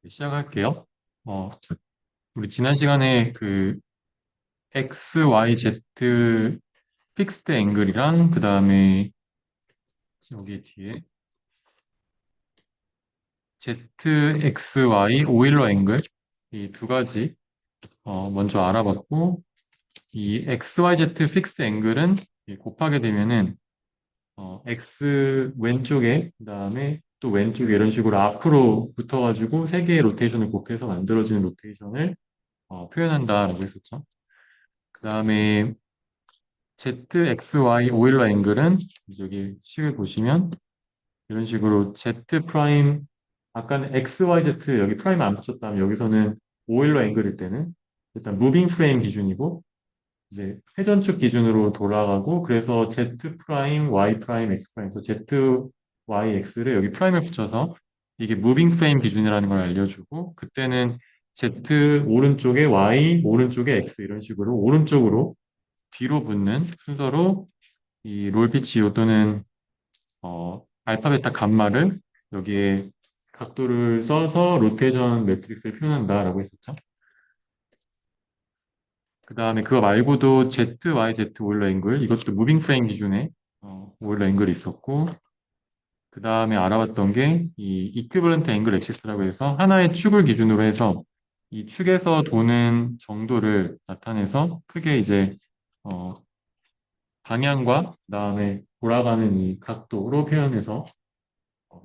시작할게요. 어, 우리 지난 시간에 그 X, Y, Z 픽스드 앵글이랑 그 다음에 여기 뒤에 Z, X, Y 오일러 앵글 이 두 가지 먼저 알아봤고 이 X, Y, Z 픽스드 앵글은 이 곱하게 되면은 X 왼쪽에 그 다음에 또 왼쪽에 이런 식으로 앞으로 붙어가지고 세 개의 로테이션을 곱해서 만들어지는 로테이션을 표현한다라고 했었죠. 그 다음에 ZXY 오일러 앵글은 이제 여기 식을 보시면 이런 식으로 Z 프라임 아까는 XYZ 여기 프라임 안 붙였다면 여기서는 오일러 앵글일 때는 일단 무빙 프레임 기준이고 이제 회전축 기준으로 돌아가고 그래서 Z 프라임 Y 프라임 X 프라임 그래서 Z Y X를 여기 프라임을 붙여서 이게 무빙 프레임 기준이라는 걸 알려주고 그때는 Z 오른쪽에 Y 오른쪽에 X 이런 식으로 오른쪽으로 뒤로 붙는 순서로 이 롤피치오 또는 알파, 베타, 감마를 여기에 각도를 써서 로테이션 매트릭스를 표현한다라고 했었죠. 그 다음에 그거 말고도 Z, Y, Z 오일러 앵글 이것도 무빙 프레임 기준의 오일러 앵글이 있었고 그 다음에 알아봤던 게 이 이퀴벌런트 앵글 액시스라고 해서 하나의 축을 기준으로 해서 이 축에서 도는 정도를 나타내서 크게 이제 어, 방향과 그다음에 돌아가는 이 각도로 표현해서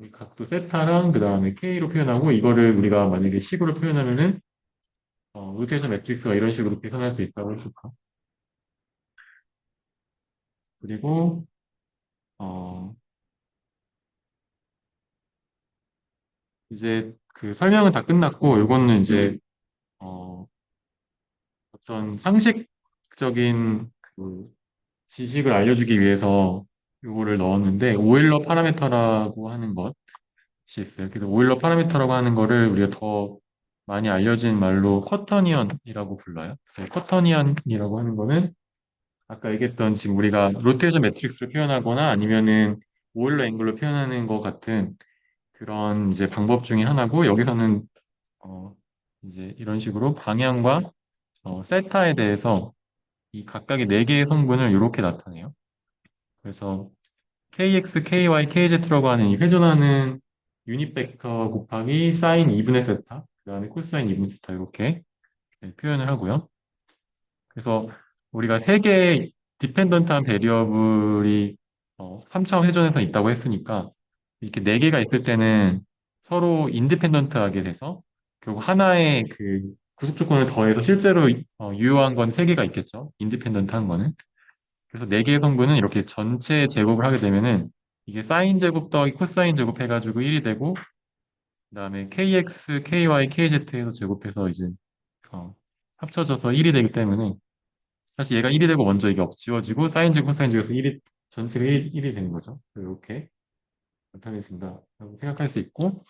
이 각도 세타랑 그다음에 K로 표현하고 이거를 우리가 만약에 식으로 표현하면은 로테이션 매트릭스가 이런 식으로 계산할 수 있다고 했을까? 그리고 어, 이제 그 설명은 다 끝났고 이거는 이제 어, 어떤 상식적인 그 지식을 알려주기 위해서 이거를 넣었는데 오일러 파라메터라고 하는 것이 있어요. 그래서 오일러 파라미터라고 하는 거를 우리가 더 많이 알려진 말로 쿼터니언이라고 불러요. 그래서 쿼터니언이라고 하는 거는 아까 얘기했던 지금 우리가 로테이션 매트릭스로 표현하거나 아니면은 오일러 앵글로 표현하는 것 같은 그런 이제 방법 중에 하나고 여기서는 어 이제 이런 식으로 방향과 세타에 대해서 이 각각의 네 개의 성분을 이렇게 나타내요. 그래서 KX, KY, KZ라고 하는 이 회전하는 유닛 벡터 곱하기 사인 2분의 세타, 그다음에 코사인 2분의 세타 이렇게 표현을 하고요. 그래서 우리가 세 개의 디펜던트한 베리어블이 3차원 회전에서 있다고 했으니까 이렇게 네 개가 있을 때는 서로 인디펜던트하게 돼서 결국 하나의 그 구속 조건을 더해서 실제로 유효한 건 세 개가 있겠죠. 인디펜던트한 거는. 그래서 네 개의 성분은 이렇게 전체 제곱을 하게 되면은 이게 사인 제곱 더하기 코사인 제곱 해가지고 1이 되고 그다음에 KX, KY, KZ에서 제곱해서 이제 어, 합쳐져서 1이 되기 때문에 사실 얘가 1이 되고 먼저 이게 지워지고 사인 제곱 코사인 제곱해서 1이 전체가 1이 되는 거죠. 이렇게 나타내진다 라고 생각할 수 있고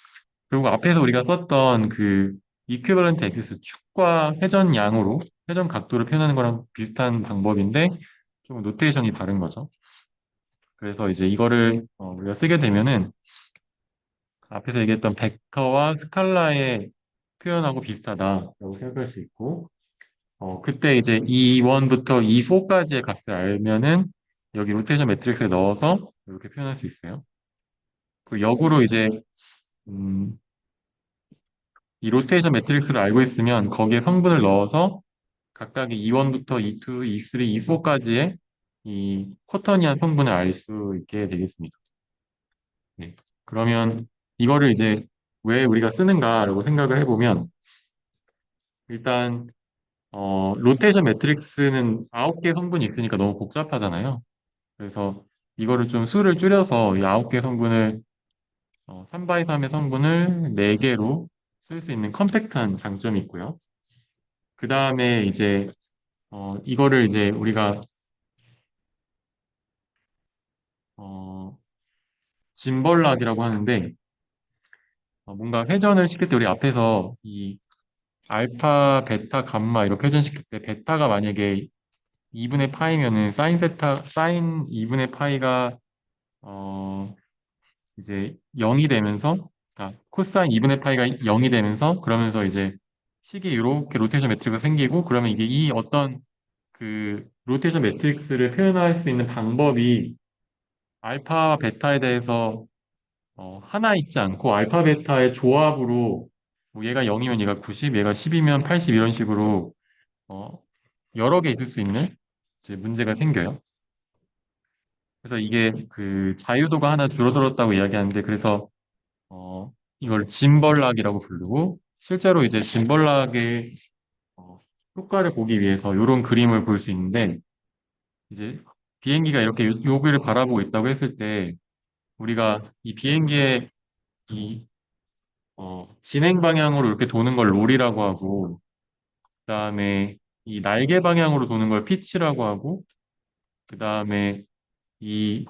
그리고 앞에서 우리가 썼던 그 이퀴벌런트 엑시스 축과 회전 양으로 회전 각도를 표현하는 거랑 비슷한 방법인데 좀 노테이션이 다른 거죠. 그래서 이제 이거를 우리가 쓰게 되면은 앞에서 얘기했던 벡터와 스칼라의 표현하고 비슷하다라고 생각할 수 있고 그때 이제 E1부터 E4까지의 값을 알면은 여기 로테이션 매트릭스에 넣어서 이렇게 표현할 수 있어요. 그 역으로 이제 음, 이 로테이션 매트릭스를 알고 있으면 거기에 성분을 넣어서 각각의 E1부터 E2, E3, E4까지의 이 쿼터니한 성분을 알 수 있게 되겠습니다. 네. 그러면 이거를 이제 왜 우리가 쓰는가라고 생각을 해보면 일단 로테이션 매트릭스는 9개 성분이 있으니까 너무 복잡하잖아요. 그래서 이거를 좀 수를 줄여서 이 9개 성분을 3x3의 성분을 4개로 쓸 수 있는 컴팩트한 장점이 있고요. 그 다음에 이제 이거를 이제 우리가 어, 짐벌락이라고 하는데 뭔가 회전을 시킬 때 우리 앞에서 이 알파, 베타, 감마 이렇게 회전시킬 때 베타가 만약에 2분의 파이면은 사인 2분의 파이가 어 이제 0이 되면서 그러니까 코사인 2분의 파이가 0이 되면서 그러면서 이제 식이 이렇게 로테이션 매트릭스가 생기고 그러면 이게 이 어떤 그 로테이션 매트릭스를 표현할 수 있는 방법이 알파와 베타에 대해서 하나 있지 않고 알파 베타의 조합으로 뭐 얘가 0이면 얘가 90, 얘가 10이면 80 이런 식으로 어, 여러 개 있을 수 있는 이제 문제가 생겨요. 그래서 이게 그 자유도가 하나 줄어들었다고 이야기하는데 그래서 어, 이걸 짐벌락이라고 부르고 실제로 이제 짐벌락의 어, 효과를 보기 위해서 이런 그림을 볼 수 있는데 이제 비행기가 이렇게 요기를 바라보고 있다고 했을 때 우리가 이 비행기의 이 진행 방향으로 이렇게 도는 걸 롤이라고 하고 그다음에 이 날개 방향으로 도는 걸 피치라고 하고 그다음에 이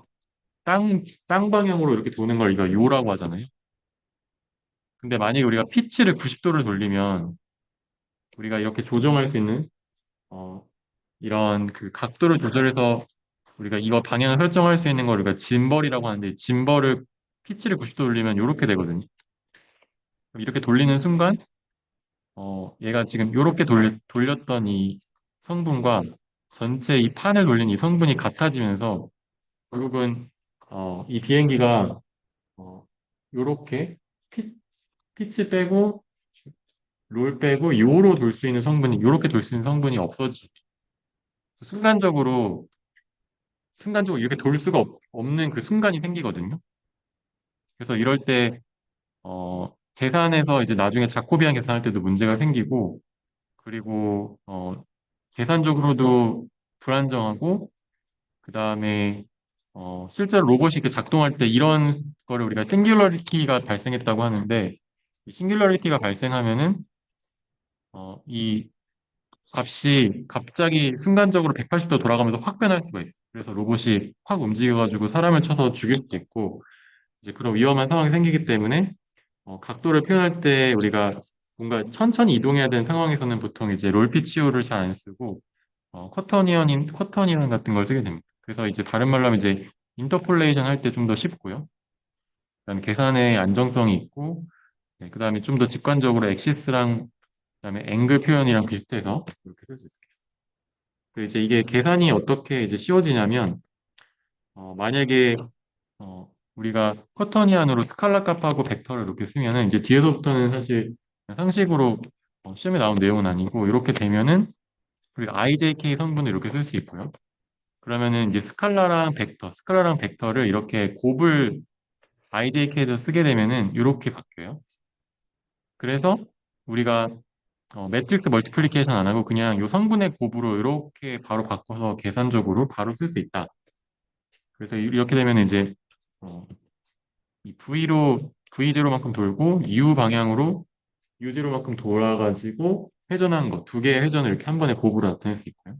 땅 방향으로 이렇게 도는 걸 이거 요라고 하잖아요. 근데 만약에 우리가 피치를 90도를 돌리면 우리가 이렇게 조정할 수 있는 어, 이런 그 각도를 조절해서 우리가 이거 방향을 설정할 수 있는 걸 우리가 짐벌이라고 하는데 짐벌을 피치를 90도 돌리면 이렇게 되거든요. 그럼 이렇게 돌리는 순간 얘가 지금 이렇게 돌렸던 이 성분과 전체 이 판을 돌린 이 성분이 같아지면서 결국은 이 비행기가 이렇게 피, 피치 빼고 롤 빼고 요로 돌 수 있는 성분이 요렇게 돌 수 있는 성분이 없어지 순간적으로 순간적으로 이렇게 돌 수가 없는 그 순간이 생기거든요. 그래서 이럴 때 계산해서 이제 나중에 자코비안 계산할 때도 문제가 생기고 그리고 계산적으로도 불안정하고 그다음에 실제로 로봇이 이렇게 작동할 때 이런 거를 우리가 싱귤러리티가 발생했다고 하는데 이 싱귤러리티가 발생하면은 이 값이 갑자기 순간적으로 180도 돌아가면서 확 변할 수가 있어요. 그래서 로봇이 확 움직여가지고 사람을 쳐서 죽일 수도 있고 이제 그런 위험한 상황이 생기기 때문에 각도를 표현할 때 우리가 뭔가 천천히 이동해야 되는 상황에서는 보통 이제 롤피치오를 잘 안 쓰고 쿼터니언 같은 걸 쓰게 됩니다. 그래서 이제 다른 말로 하면 이제 인터폴레이션 할 때 좀 더 쉽고요. 그다음에 계산의 안정성이 있고 네, 그다음에 좀 더 직관적으로 엑시스랑 그다음에 앵글 표현이랑 비슷해서 이렇게 쓸 수 있겠습니다. 이제 이게 계산이 어떻게 이제 쉬워지냐면 만약에 우리가 쿼터니안으로 스칼라 값하고 벡터를 이렇게 쓰면은 이제 뒤에서부터는 사실 그냥 상식으로 시험에 나온 내용은 아니고 이렇게 되면은 우리가 IJK 성분을 이렇게 쓸 수 있고요. 그러면은 이제 스칼라랑 벡터를 이렇게 곱을 IJK에서 쓰게 되면은 이렇게 바뀌어요. 그래서 우리가 매트릭스 멀티플리케이션 안 하고 그냥 이 성분의 곱으로 이렇게 바로 바꿔서 계산적으로 바로 쓸 수 있다. 그래서 이렇게 되면 이제 어, 이 V0만큼 돌고 U 방향으로 U0만큼 돌아가지고 회전한 거 두 개의 회전을 이렇게 한 번에 곱으로 나타낼 수 있고요.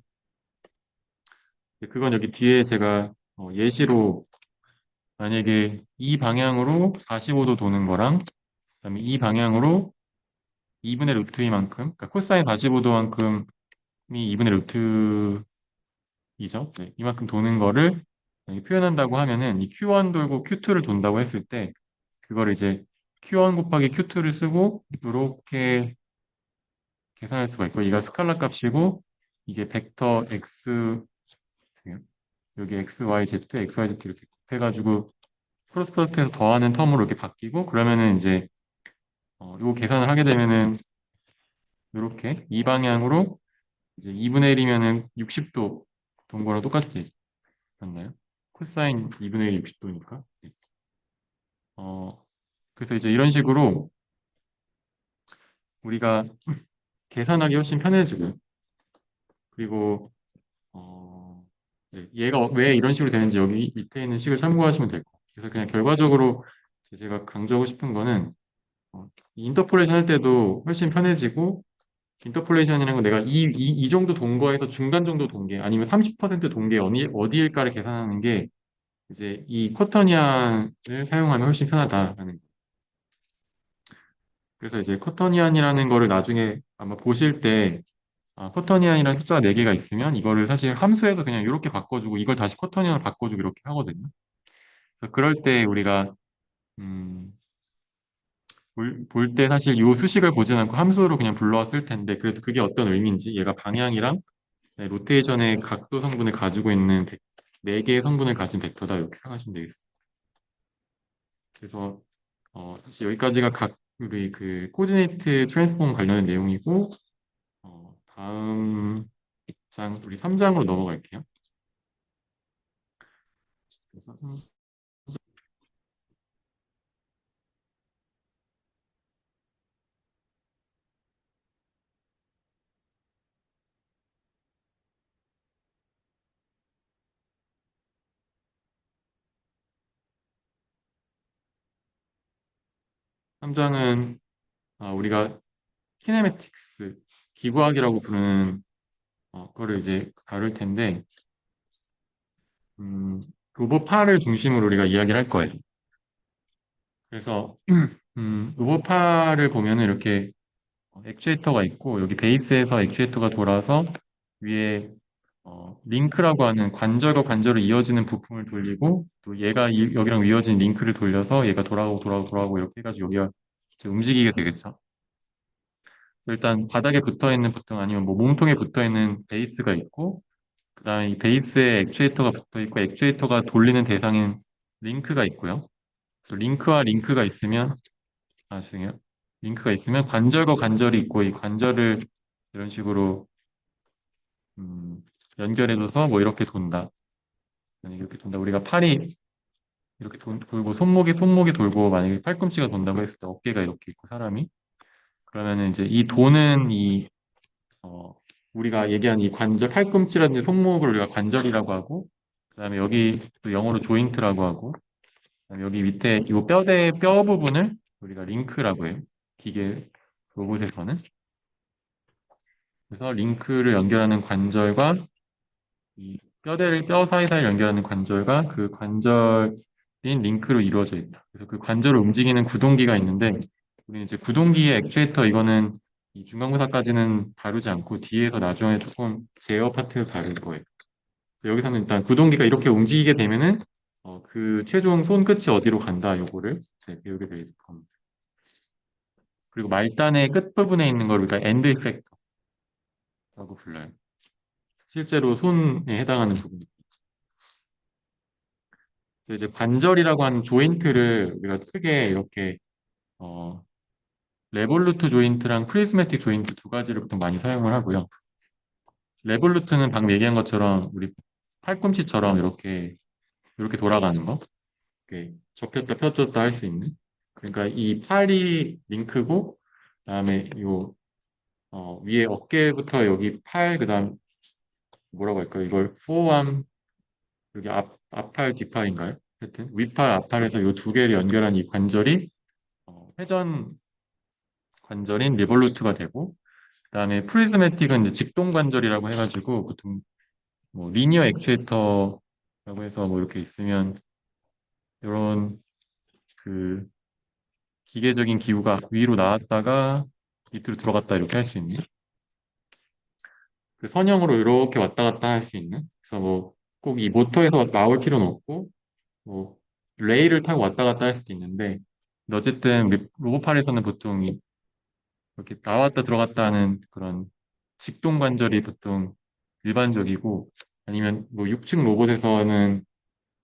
그건 여기 뒤에 제가 예시로 만약에 이 방향으로 45도 도는 거랑 그다음에 이 방향으로 2분의 루트이만큼 그러니까 코사인 45도만큼이 2분의 루트이죠. 네, 이만큼 도는 거를 표현한다고 하면은 이 Q1 돌고 Q2를 돈다고 했을 때 그거를 이제 Q1 곱하기 Q2를 쓰고 이렇게 계산할 수가 있고 이가 스칼라 값이고 이게 벡터 X 여기 X, Y, Z, X, Y, Z 이렇게 곱해가지고 크로스 프로덕트에서 더하는 텀으로 이렇게 바뀌고 그러면은 이제 요 계산을 하게 되면은 이렇게 이 방향으로 이제 2분의 1이면은 60도 돈 거랑 똑같이 되죠. 맞나요? 코사인 2분의 1이 60도니까. 그래서 이제 이런 식으로 우리가 계산하기 훨씬 편해지고요. 그리고 어, 네, 얘가 왜 이런 식으로 되는지 여기 밑에 있는 식을 참고하시면 될 거예요. 그래서 그냥 결과적으로 제가 강조하고 싶은 거는 이 인터폴레이션 할 때도 훨씬 편해지고 인터폴레이션이라는 건 내가 이 정도 동거에서 중간 정도 동계 아니면 30% 동계 어디일까를 계산하는 게 이제 이 쿼터니안을 사용하면 훨씬 편하다라는 거예요. 그래서 이제 쿼터니안이라는 거를 나중에 아마 보실 때 쿼터니안이라는 숫자가 4개가 있으면 이거를 사실 함수에서 그냥 이렇게 바꿔주고 이걸 다시 쿼터니안으로 바꿔주고 이렇게 하거든요. 그래서 그럴 때 우리가 음, 볼 때 사실 요 수식을 보진 않고 함수로 그냥 불러왔을 텐데 그래도 그게 어떤 의미인지 얘가 방향이랑 네, 로테이션의 각도 성분을 가지고 있는 4개의 성분을 가진 벡터다 이렇게 생각하시면 되겠습니다. 그래서 사실 여기까지가 각 우리 그 코디네이트 트랜스폼 관련된 내용이고 다음 장 우리 3장으로 넘어갈게요. 그래서 3장은 우리가 키네매틱스 기구학이라고 부르는 거를 이제 다룰 텐데 로봇파를 중심으로 우리가 이야기를 할 거예요. 그래서 로봇파를 보면은 이렇게 액추에이터가 있고 여기 베이스에서 액추에이터가 돌아서 위에 링크라고 하는 관절과 관절을 이어지는 부품을 돌리고 또 얘가 여기랑 이어진 링크를 돌려서 얘가 돌아가고 돌아가고 돌아가고 이렇게 해가지고 여기가 이제 움직이게 되겠죠. 그래서 일단 바닥에 붙어 있는 보통 아니면 뭐 몸통에 붙어 있는 베이스가 있고 그다음에 이 베이스에 액추에이터가 붙어 있고 액추에이터가 돌리는 대상인 링크가 있고요. 그래서 링크와 링크가 있으면 죄송해요. 링크가 있으면 관절과 관절이 있고 이 관절을 이런 식으로 음, 연결해줘서 뭐 이렇게 돈다. 만약에 이렇게 돈다. 우리가 팔이 이렇게 돌고 손목이 돌고 만약에 팔꿈치가 돈다고 했을 때 어깨가 이렇게 있고 사람이 그러면은 이제 이 도는 이 우리가 얘기한 이 관절 팔꿈치라든지 손목을 우리가 관절이라고 하고 그다음에 여기 또 영어로 조인트라고 하고 그다음에 여기 밑에 이 뼈 부분을 우리가 링크라고 해요. 기계 로봇에서는 그래서 링크를 연결하는 관절과 이 뼈 사이사이를 연결하는 관절과 그 관절인 링크로 이루어져 있다. 그래서 그 관절을 움직이는 구동기가 있는데, 우리는 이제 구동기의 액추에이터 이거는 이 중간고사까지는 다루지 않고 뒤에서 나중에 조금 제어 파트에서 다룰 거예요. 여기서는 일단 구동기가 이렇게 움직이게 되면은 그 최종 손끝이 어디로 간다 요거를 이제 배우게 될 겁니다. 그리고 말단의 끝부분에 있는 걸 우리가 엔드 이펙터라고 불러요. 실제로 손에 해당하는 부분. 그래서 이제 관절이라고 하는 조인트를 우리가 크게 이렇게 어, 레볼루트 조인트랑 프리즈매틱 조인트 두 가지를 보통 많이 사용을 하고요. 레볼루트는 방금 얘기한 것처럼 우리 팔꿈치처럼 이렇게 돌아가는 거, 이렇게 접혔다 펴졌다 할 수 있는. 그러니까 이 팔이 링크고, 그다음에 요 위에 어깨부터 여기 팔, 그다음 뭐라고 할까요? 이걸 포암 여기 앞팔 뒷팔인가요? 하여튼 윗팔 앞팔에서 이 두 개를 연결한 이 관절이 회전 관절인 리볼루트가 되고 그다음에 프리즈매틱은 이제 직동 관절이라고 해가지고 보통 뭐 리니어 액추에이터라고 해서 뭐 이렇게 있으면 이런 그 기계적인 기구가 위로 나왔다가 밑으로 들어갔다 이렇게 할 수 있는 그 선형으로 이렇게 왔다 갔다 할 수 있는 그래서 뭐 꼭 이 모터에서 나올 필요는 없고 뭐 레일을 타고 왔다 갔다 할 수도 있는데 근데 어쨌든 우리 로봇팔에서는 보통 이렇게 나왔다 들어갔다 하는 그런 직동 관절이 보통 일반적이고 아니면 뭐 6층 로봇에서는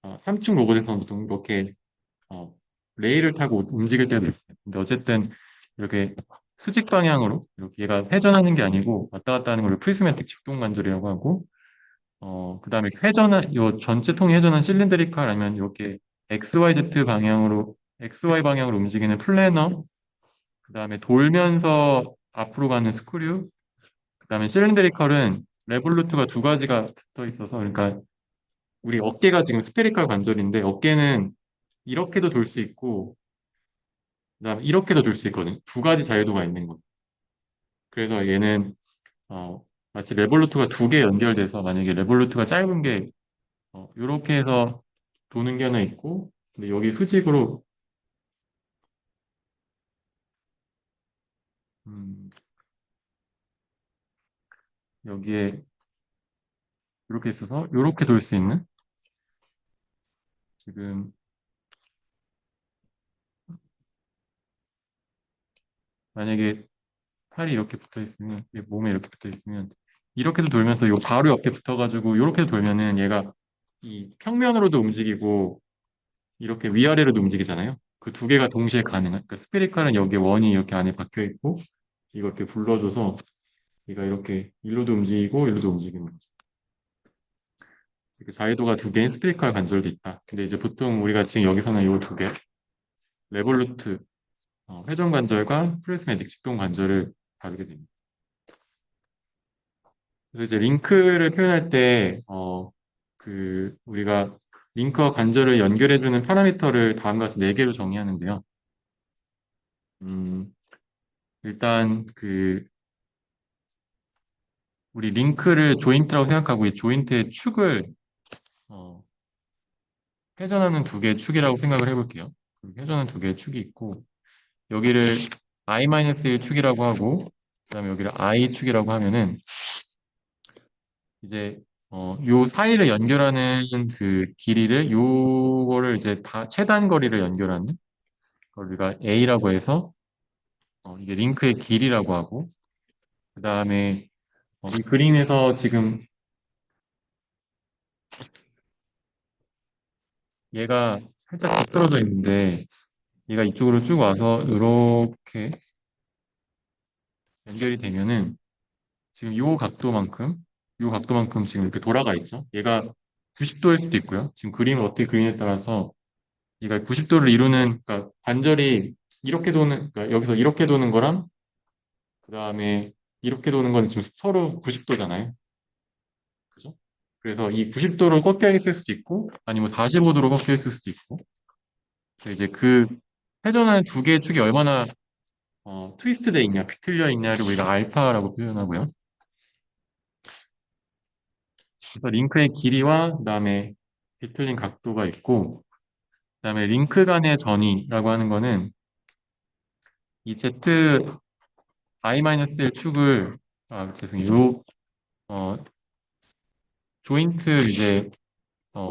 3층 로봇에서는 보통 이렇게 어, 레일을 타고 움직일 때도 있어요. 근데 어쨌든 이렇게 수직 방향으로 이렇게 얘가 회전하는 게 아니고 왔다 갔다 하는 걸 프리스매틱 직동 관절이라고 하고 그다음에 회전한 요 전체 통이 회전한 실린드리칼 아니면 이렇게 XYZ 방향으로 XY 방향으로 움직이는 플래너 그다음에 돌면서 앞으로 가는 스크류 그다음에 실린드리컬은 레볼루트가 두 가지가 붙어 있어서 그러니까 우리 어깨가 지금 스페리컬 관절인데 어깨는 이렇게도 돌 수 있고 그다음에 이렇게도 돌 수 있거든. 두 가지 자유도가 있는 거. 그래서 얘는 마치 레볼루트가 두 개 연결돼서 만약에 레볼루트가 짧은 게 이렇게 해서 도는 게 하나 있고 근데 여기 수직으로 음, 여기에 이렇게 있어서 이렇게 돌 수 있는 지금 만약에 팔이 이렇게 붙어 있으면, 몸에 이렇게 붙어 있으면, 이렇게도 돌면서 요 바로 옆에 붙어가지고, 이렇게 돌면은 얘가 이 평면으로도 움직이고, 이렇게 위아래로도 움직이잖아요. 그 두 개가 동시에 가능한. 그러니까 스페리칼은 여기에 원이 이렇게 안에 박혀 있고, 이거 이렇게 불러줘서 얘가 이렇게 일로도 움직이고, 일로도 움직이는 거죠. 그 자유도가 두 개인 스페리칼 관절도 있다. 근데 이제 보통 우리가 지금 여기서는 요 두 개, 레볼루트, 회전 관절과 프리스매틱 직동 관절을 다루게 됩니다. 그래서 이제 링크를 표현할 때, 우리가 링크와 관절을 연결해주는 파라미터를 다음과 같이 네 개로 정의하는데요. 음, 일단 우리 링크를 조인트라고 생각하고 이 조인트의 축을 어, 회전하는 두 개의 축이라고 생각을 해볼게요. 회전하는 두 개의 축이 있고 여기를 i-1 축이라고 하고 그다음에 여기를 i 축이라고 하면은 이제 요 사이를 연결하는 그 길이를 요거를 이제 다 최단 거리를 연결하는 걸 우리가 A라고 해서 이게 링크의 길이라고 하고 그다음에 이 그림에서 지금 얘가 살짝 빗떨어져 있는데 얘가 이쪽으로 쭉 와서 이렇게 연결이 되면은 지금 요 각도만큼 지금 이렇게 돌아가 있죠. 얘가 90도일 수도 있고요. 지금 그림을 어떻게 그리냐에 따라서 얘가 90도를 이루는 그러니까 관절이 이렇게 도는 그러니까 여기서 이렇게 도는 거랑 그다음에 이렇게 도는 건 지금 서로 90도잖아요. 그죠? 그래서 이 90도로 꺾여 있을 수도 있고 아니면 45도로 꺾여 있을 수도 있고 그래서 이제 그 회전하는 두 개의 축이 얼마나 트위스트 돼 있냐, 비틀려 있냐를 우리가 알파라고 표현하고요. 그래서 링크의 길이와 그다음에 비틀린 각도가 있고 그다음에 링크 간의 전이라고 하는 거는 이 Z I-1 축을 죄송해요. 어, 조인트 이제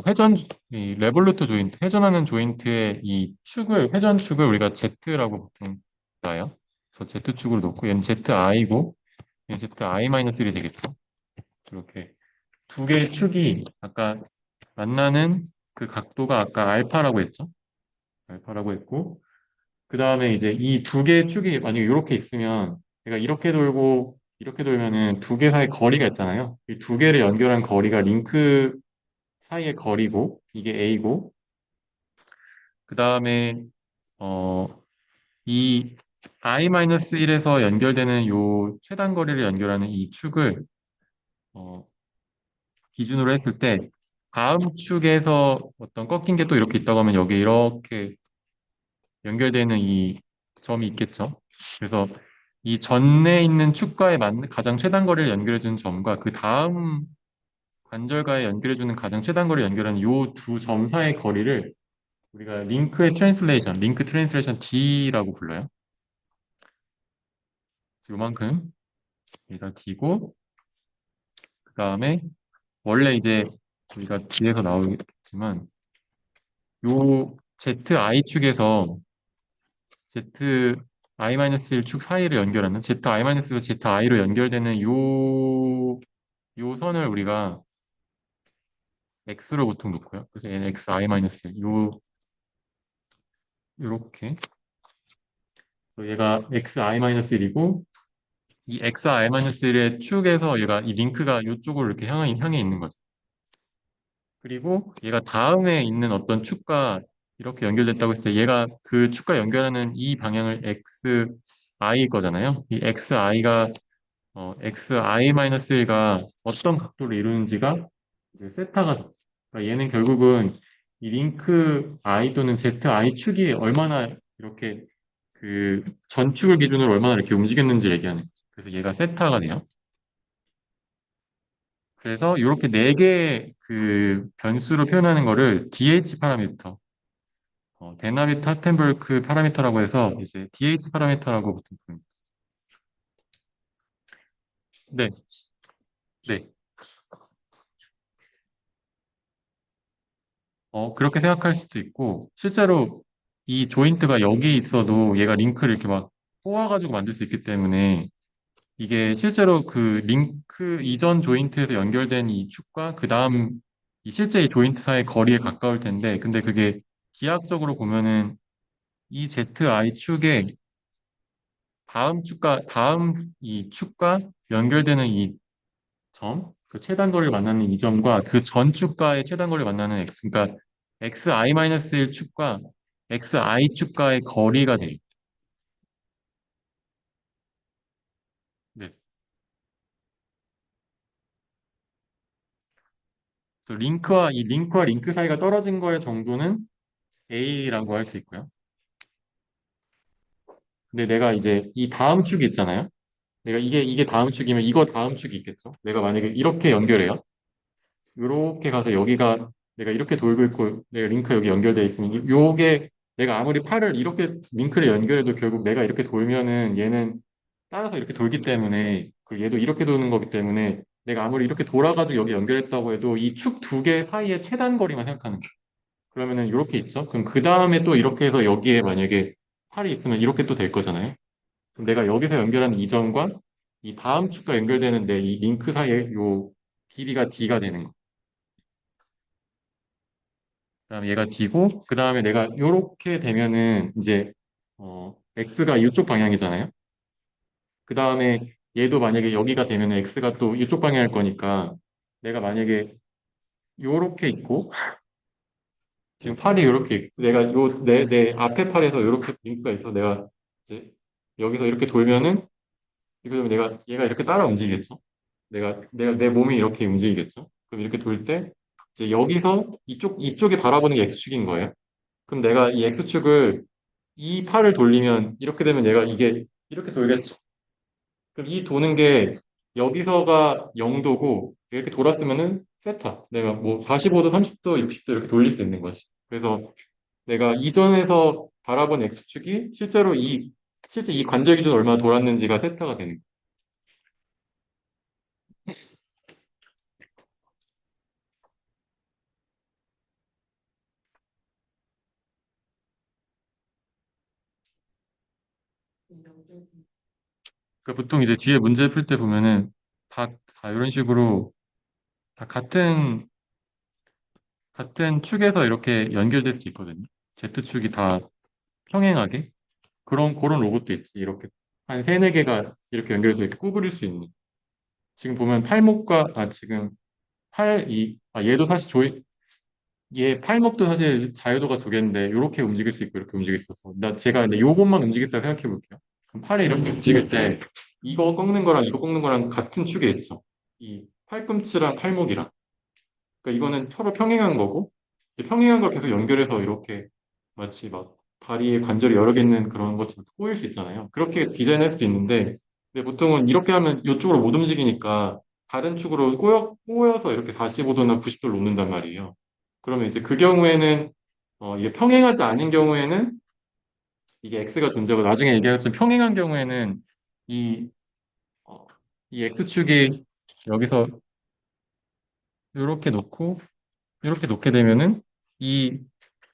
회전 이 레볼루트 조인트 회전하는 조인트의 이 축을 회전 축을 우리가 Z라고 보통 봐요. 그래서 Z축으로 놓고 얘는 ZI고 얘는 ZI-1이 되겠죠. 이렇게 두 개의 축이 아까 만나는 그 각도가 아까 알파라고 했죠. 알파라고 했고 그 다음에 이제 이 두 개의 축이 만약에 이렇게 있으면 내가 이렇게 돌고 이렇게 돌면은 두 개 사이 거리가 있잖아요. 이 두 개를 연결한 거리가 링크 사이의 거리고 이게 A고 그 다음에 어, 이 I-1에서 연결되는 요 최단 거리를 연결하는 이 축을 어, 기준으로 했을 때 다음 축에서 어떤 꺾인 게 또 이렇게 있다고 하면 여기 이렇게 연결되는 이 점이 있겠죠. 그래서 이 전에 있는 축과의 가장 최단 거리를 연결해주는 점과 그 다음 관절과의 연결해주는 가장 최단 거리를 연결하는 이 두 점 사이의 거리를 우리가 링크 트랜슬레이션 D라고 불러요. 요만큼 얘가 D고 그 다음에 원래 이제 우리가 뒤에서 나오겠지만 요 ZI 축에서 ZI-1축 사이를 연결하는 ZI-로 ZI로 연결되는 요 선을 우리가 X로 보통 놓고요. 그래서 얘는 XI-1 요렇게 얘가 XI-1이고 이 XI-1의 축에서 얘가 이 링크가 이쪽으로 이렇게 향해 있는 거죠. 그리고 얘가 다음에 있는 어떤 축과 이렇게 연결됐다고 했을 때 얘가 그 축과 연결하는 이 방향을 XI 거잖아요. 이 XI-1가 어떤 각도를 이루는지가 이제 세타가 돼. 그러니까 얘는 결국은 이 링크 I 또는 ZI 축이 얼마나 이렇게 그 전축을 기준으로 얼마나 이렇게 움직였는지 얘기하는 거죠. 그래서 얘가 세타가 돼요. 그래서 이렇게 네 개의 그 변수로 표현하는 거를 DH 파라미터, 데나비트 하텐버크 파라미터라고 해서 이제 DH 파라미터라고 보통 부릅니다. 네, 네. 그렇게 생각할 수도 있고, 실제로 이 조인트가 여기 있어도 얘가 링크를 이렇게 막 꼬아가지고 만들 수 있기 때문에 이게 실제로 그 링크 이전 조인트에서 연결된 이 축과 그 다음 이 실제 이 조인트 사이의 거리에 가까울 텐데 근데 그게 기하학적으로 보면은 이 ZI 축의 다음 이 축과 연결되는 이 점, 그 최단 거리를 만나는 이 점과 그 전 축과의 최단 거리를 만나는 x, 그러니까 xi-1 축과 xi 축과의 거리가 돼요. 네. 그래서 링크와 링크 사이가 떨어진 거의 정도는 a라고 할 수 있고요. 근데 내가 이제 이 다음 축이 있잖아요. 내가 이게 다음 축이면 이거 다음 축이 있겠죠. 내가 만약에 이렇게 연결해요. 이렇게 가서 여기가 내가 이렇게 돌고 있고 내가 링크 여기 연결돼 있으면 요게 내가 아무리 팔을 이렇게 링크를 연결해도 결국 내가 이렇게 돌면은 얘는 따라서 이렇게 돌기 때문에 그리고 얘도 이렇게 도는 거기 때문에 내가 아무리 이렇게 돌아가지고 여기 연결했다고 해도 이 축 두 개 사이의 최단 거리만 생각하는 거예요. 그러면은 이렇게 있죠. 그럼 그 다음에 또 이렇게 해서 여기에 만약에 팔이 있으면 이렇게 또 될 거잖아요. 그럼 내가 여기서 연결한 이 점과 이 다음 축과 연결되는 내 이 링크 사이의 요 길이가 D가 되는 거. 그다음에 얘가 D고 그다음에 내가 요렇게 되면은 이제 X가 이쪽 방향이잖아요. 그다음에 얘도 만약에 여기가 되면 X가 또 이쪽 방향일 거니까 내가 만약에 요렇게 있고 지금 팔이 요렇게 있고 내가 내 앞에 팔에서 요렇게 링크가 있어 내가 이제 여기서 이렇게 돌면은 이거 되면 내가 얘가 이렇게 따라 움직이겠죠. 내가 내 몸이 이렇게 움직이겠죠. 그럼 이렇게 돌 때 이제 여기서 이쪽에 바라보는 게 X축인 거예요. 그럼 내가 이 X축을 이 팔을 돌리면 이렇게 되면 얘가 이게 이렇게 돌겠죠. 그럼 이 도는 게 여기서가 0도고 이렇게 돌았으면은 세타. 내가 뭐 45도, 30도, 60도 이렇게 돌릴 수 있는 거지. 그래서 내가 이전에서 바라본 X축이 실제 이 관절 기준 얼마나 돌았는지가 세타가 되는 거예요. 그러니까 보통 이제 뒤에 문제 풀 때 보면은 다 이런 식으로 다 같은 축에서 이렇게 연결될 수도 있거든요. Z축이 다 평행하게. 그런 로봇도 있지. 이렇게 한 세네 개가 이렇게 연결해서 이렇게 구부릴 수 있는. 지금 보면 지금 얘도 사실 얘 팔목도 사실 자유도가 두 개인데 이렇게 움직일 수 있고 이렇게 움직일 수 있어서 제가 근데 요것만 움직였다 생각해 볼게요. 그럼 팔에 이렇게 움직일 때 이거 꺾는 거랑 같은 축에 있죠. 이 팔꿈치랑 팔목이랑. 그러니까 이거는 서로 평행한 거고 이 평행한 걸 계속 연결해서 이렇게 마치 막 다리에 관절이 여러 개 있는 그런 것처럼 꼬일 수 있잖아요. 그렇게 디자인할 수도 있는데 근데 보통은 이렇게 하면 이쪽으로 못 움직이니까 다른 축으로 꼬여서 이렇게 45도나 90도를 놓는단 말이에요. 그러면 이제 그 경우에는 이게 평행하지 않은 경우에는 이게 X가 존재하고 나중에 얘기하겠지만 평행한 경우에는 이, 어, 이 X축이 여기서 이렇게 놓고 이렇게 놓게 되면은 이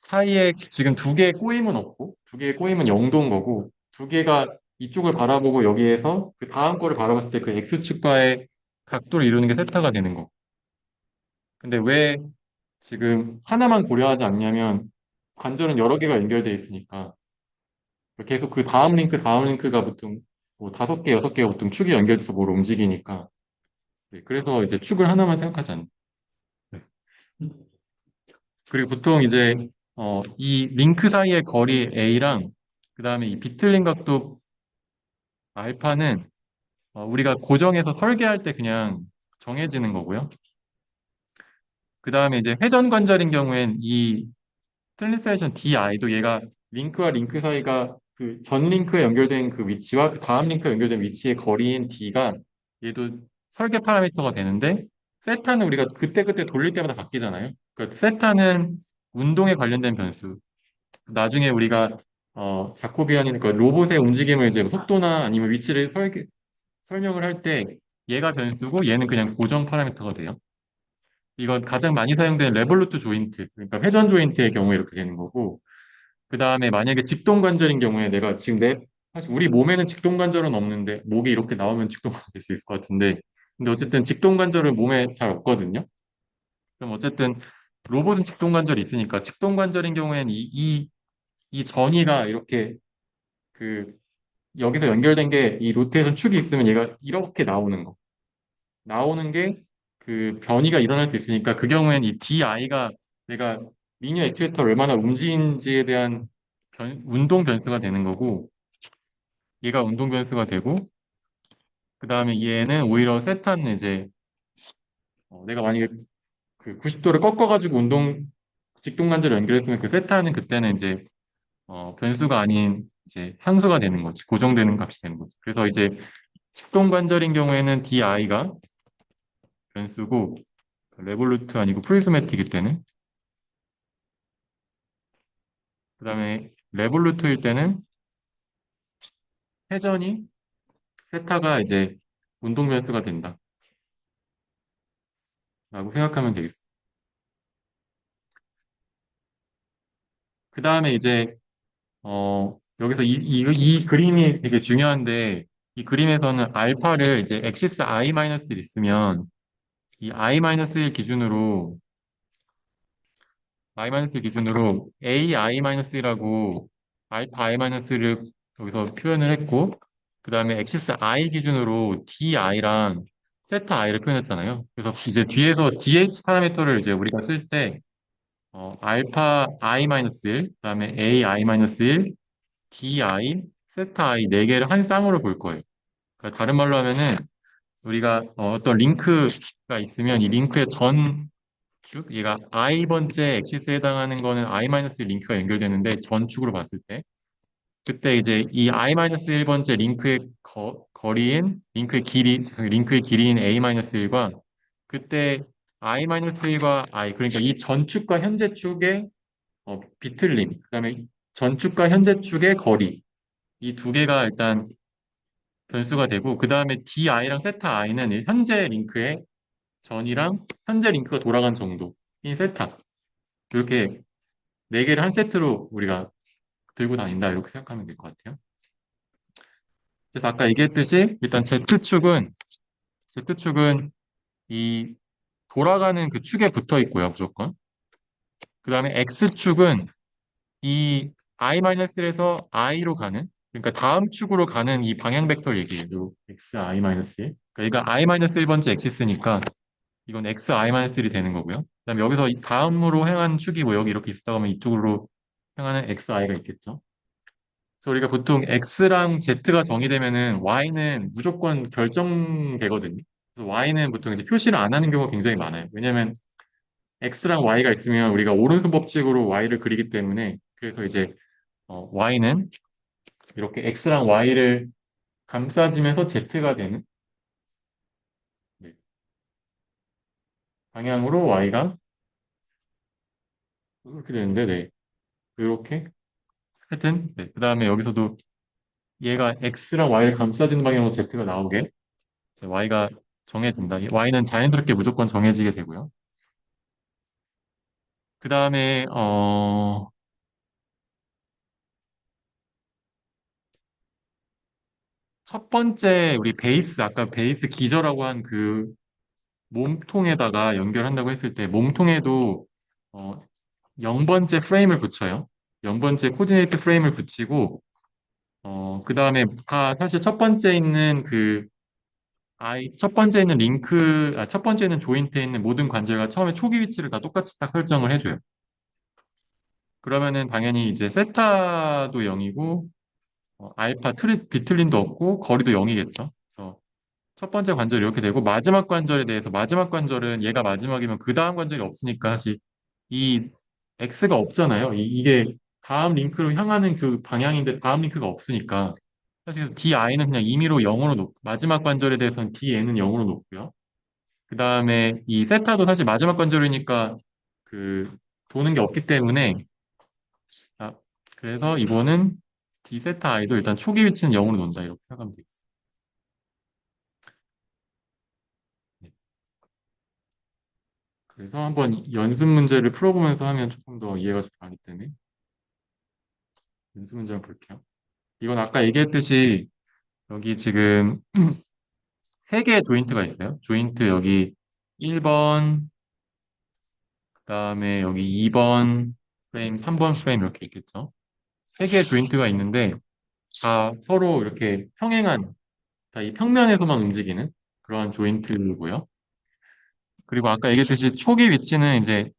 사이에 지금 두 개의 꼬임은 없고 두 개의 꼬임은 0도인 거고 두 개가 이쪽을 바라보고 여기에서 그 다음 거를 바라봤을 때 그 X축과의 각도를 이루는 게 세타가 되는 거. 근데 왜 지금 하나만 고려하지 않냐면 관절은 여러 개가 연결되어 있으니까 계속 그 다음 링크가 보통 뭐 다섯 개, 여섯 개가 보통 축이 연결돼서 뭘 움직이니까 네, 그래서 이제 축을 하나만 생각하지 않는. 네. 그리고 보통 이제 이 링크 사이의 거리 A랑 그다음에 이 비틀린 각도 알파는 우리가 고정해서 설계할 때 그냥 정해지는 거고요. 그다음에 이제 회전 관절인 경우엔 이 트랜slation DI도 얘가 링크와 링크 사이가 그 전 링크에 연결된 그 위치와 그 다음 링크에 연결된 위치의 거리인 D가 얘도 설계 파라미터가 되는데 세타는 우리가 그때그때 돌릴 때마다 바뀌잖아요. 그러니까 세타는 운동에 관련된 변수. 나중에 우리가 자코비안이니까 그러니까 로봇의 움직임을 이제 뭐 속도나 아니면 위치를 설명을 할 때 얘가 변수고 얘는 그냥 고정 파라미터가 돼요. 이건 가장 많이 사용되는 레볼루트 조인트, 그러니까 회전 조인트의 경우에 이렇게 되는 거고, 그 다음에 만약에 직동 관절인 경우에 내가 지금 사실 우리 몸에는 직동관절은 없는데 목이 이렇게 나오면 직동관절 될 수 있을 것 같은데 근데 어쨌든 직동관절은 몸에 잘 없거든요. 그럼 어쨌든 로봇은 직동관절이 있으니까 직동관절인 경우에는 이 전이가 이렇게 그 여기서 연결된 게 이 로테이션 축이 있으면 얘가 이렇게 나오는 게 그 변이가 일어날 수 있으니까 그 경우에는 이 DI가 내가 미니어 액추에이터를 얼마나 움직인지에 대한 운동 변수가 되는 거고 얘가 운동 변수가 되고 그 다음에 얘는 오히려 세타는 이제 내가 만약에 그 90도를 꺾어가지고 직동관절을 연결했으면 그 세타는 그때는 이제 변수가 아닌 이제 상수가 되는 거지 고정되는 값이 되는 거지. 그래서 이제 직동관절인 경우에는 DI가 변수고 레볼루트 아니고 프리즈매틱일 때는 그 다음에 레볼루트일 때는 회전이 세타가 이제 운동 변수가 된다라고 생각하면 되겠어. 그 다음에 이제 여기서 이 그림이 되게 중요한데 이 그림에서는 알파를 이제 엑시스 i-1 있으면 이 i-1 기준으로 i-1 기준으로 ai-1이라고 알파 i-를 여기서 표현을 했고 그 다음에 엑시스 i 기준으로 di랑 세타 i를 표현했잖아요. 그래서 이제 뒤에서 dh 파라미터를 이제 우리가 쓸 때 알파 i-1, 그다음에 a i-1, di, 세타 i 네 개를 한 쌍으로 볼 거예요. 그러니까 다른 말로 하면은 우리가 어떤 링크가 있으면 이 링크의 전축, 얘가 i번째 엑시스에 해당하는 거는 i-1 링크가 연결되는데 전축으로 봤을 때 그때 이제 이 i-1번째 링크의 거리인 링크의 길이, 죄송해요. 링크의 길이인 a-1과 그때 i-1과 i 그러니까 이 전축과 현재 축의 비틀림, 그다음에 전축과 현재 축의 거리 이 두 개가 일단 변수가 되고 그 다음에 di랑 세타 i는 현재 링크의 전이랑 현재 링크가 돌아간 정도인 세타 이렇게 네 개를 한 세트로 우리가 들고 다닌다 이렇게 생각하면 될 것 같아요. 그래서 아까 얘기했듯이 일단 Z축은 이 돌아가는 그 축에 붙어 있고요, 무조건. 그 다음에 X축은 이 i-1에서 i로 가는, 그러니까 다음 축으로 가는 이 방향 벡터를 얘기해요. 요 x i-1. 그러니까 얘가 i-1번째 엑시스니까 이건 x i-1이 되는 거고요. 그다음에 여기서 이 다음으로 향한 축이 뭐 여기 이렇게 있었다고 하면 이쪽으로 향하는 x i가 있겠죠. 그래서 우리가 보통 x랑 z가 정의되면은 y는 무조건 결정되거든요. 그래서 y는 보통 이제 표시를 안 하는 경우가 굉장히 많아요. 왜냐면 x랑 y가 있으면 우리가 오른손 법칙으로 y를 그리기 때문에 그래서 이제 y는 이렇게 x랑 y를 감싸지면서 z가 되는 네, 방향으로 y가 이렇게 되는데 네, 이렇게 하여튼 네, 그 다음에 여기서도 얘가 x랑 y를 감싸지는 방향으로 z가 나오게 이제 y가 정해진다. y는 자연스럽게 무조건 정해지게 되고요. 그 다음에 첫 번째 우리 베이스 아까 베이스 기저라고 한 그 몸통에다가 연결한다고 했을 때 몸통에도 어, 0번째 프레임을 붙여요. 0번째 코디네이트 프레임을 붙이고 그 다음에 다 사실 첫 번째 있는 첫 번째 있는 첫 번째 있는 조인트에 있는 모든 관절과 처음에 초기 위치를 다 똑같이 딱 설정을 해줘요. 그러면은 당연히 이제 세타도 0이고 비틀린도 없고 거리도 0이겠죠. 그래서 첫 번째 관절이 이렇게 되고 마지막 관절에 대해서 마지막 관절은 얘가 마지막이면 그 다음 관절이 없으니까 사실 이 X가 없잖아요. 이게 다음 링크로 향하는 그 방향인데 다음 링크가 없으니까 사실 DI는 그냥 임의로 0으로 놓고 마지막 관절에 대해서는 DN은 0으로 놓고요. 그 다음에 이 세타도 사실 마지막 관절이니까 그 도는 게 없기 때문에 아, 그래서 이거는 D 세타 I도 일단 초기 위치는 0으로 놓는다 이렇게 생각하면 되겠습니다. 네. 그래서 한번 연습 문제를 풀어보면서 하면 조금 더 이해가 잘 가기 때문에 연습 문제 한번 볼게요. 이건 아까 얘기했듯이 여기 지금 세 개의 조인트가 있어요. 조인트 여기 1번, 그다음에 여기 2번 프레임, 3번 프레임 이렇게 있겠죠. 세 개의 조인트가 있는데 다 서로 이렇게 평행한, 다 이 평면에서만 움직이는 그러한 조인트고요. 그리고 아까 얘기했듯이 초기 위치는 이제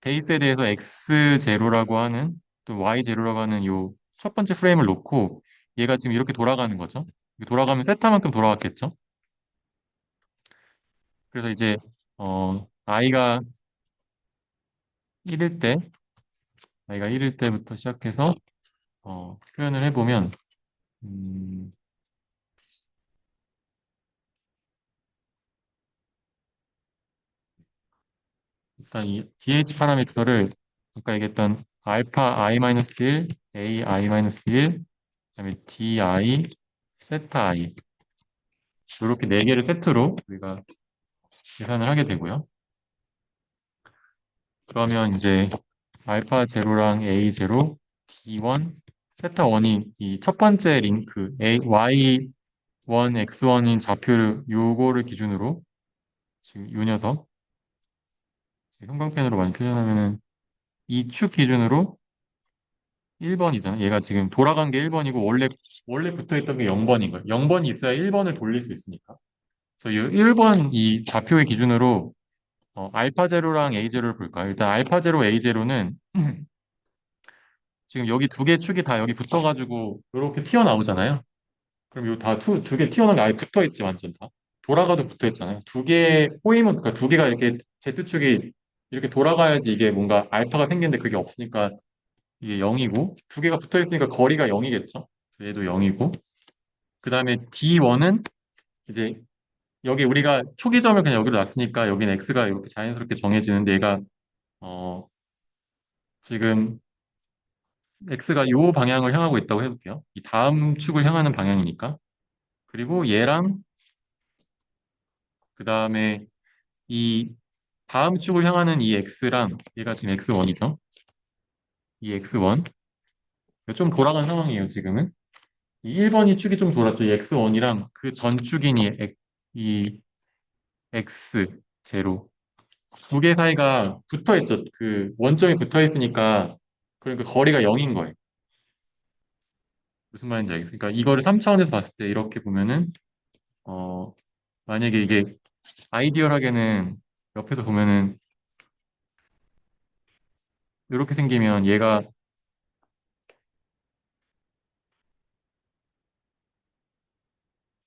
베이스에 대해서 X0라고 하는 또 Y0라고 하는 요 첫 번째 프레임을 놓고 얘가 지금 이렇게 돌아가는 거죠. 돌아가면 세타만큼 돌아갔겠죠. 그래서 이제 i가 1일 때, i가 1일 때부터 시작해서 표현을 해보면 음, 일단 이 DH 파라미터를 아까 얘기했던 알파 i-1, a i-1, 그다음에 di, 세타 i 이렇게 네 개를 세트로 우리가 계산을 하게 되고요. 그러면 이제 알파 제로랑 A 제로, D1, 세타 1이 이 첫 번째 링크 Y1, X1인 좌표를 요거를 기준으로 지금 요 녀석 형광펜으로 많이 표현하면은 이 축 기준으로 1번이잖아. 얘가 지금 돌아간 게 1번이고 원래 붙어 있던 게 0번인 거예요. 0번이 있어야 1번을 돌릴 수 있으니까. 그래서 이 1번 이 좌표의 기준으로 알파 제로랑 A 제로를 볼까요? 일단 알파 제로 A 제로는 지금 여기 두 개 축이 다 여기 붙어가지고 이렇게 튀어나오잖아요. 그럼 요 다 두 개 튀어나온 게 아예 붙어 있지 완전 다. 돌아가도 붙어 있잖아요. 두 개 꼬이면 그러니까 두 개가 이렇게 Z축이 이렇게 돌아가야지 이게 뭔가 알파가 생기는데 그게 없으니까 이게 0이고 두 개가 붙어 있으니까 거리가 0이겠죠. 얘도 0이고 그 다음에 D1은 이제 여기 우리가 초기점을 그냥 여기로 놨으니까 여기는 X가 이렇게 자연스럽게 정해지는데 얘가 어 지금 X가 요 방향을 향하고 있다고 해볼게요. 이 다음 축을 향하는 방향이니까. 그리고 얘랑 그 다음에 이 다음 축을 향하는 이 X랑 얘가 지금 X1이죠. 이 X1. 좀 돌아간 상황이에요, 지금은. 이 1번이 축이 좀 돌았죠. 이 X1이랑 그 전 축인 이 X0. 두 개 사이가 붙어 있죠. 그 원점이 붙어 있으니까 그러니까 거리가 0인 거예요. 무슨 말인지 알겠어요. 그러니까 이거를 3차원에서 봤을 때 이렇게 보면은 어 만약에 이게 아이디얼하게는 옆에서 보면은 이렇게 생기면 얘가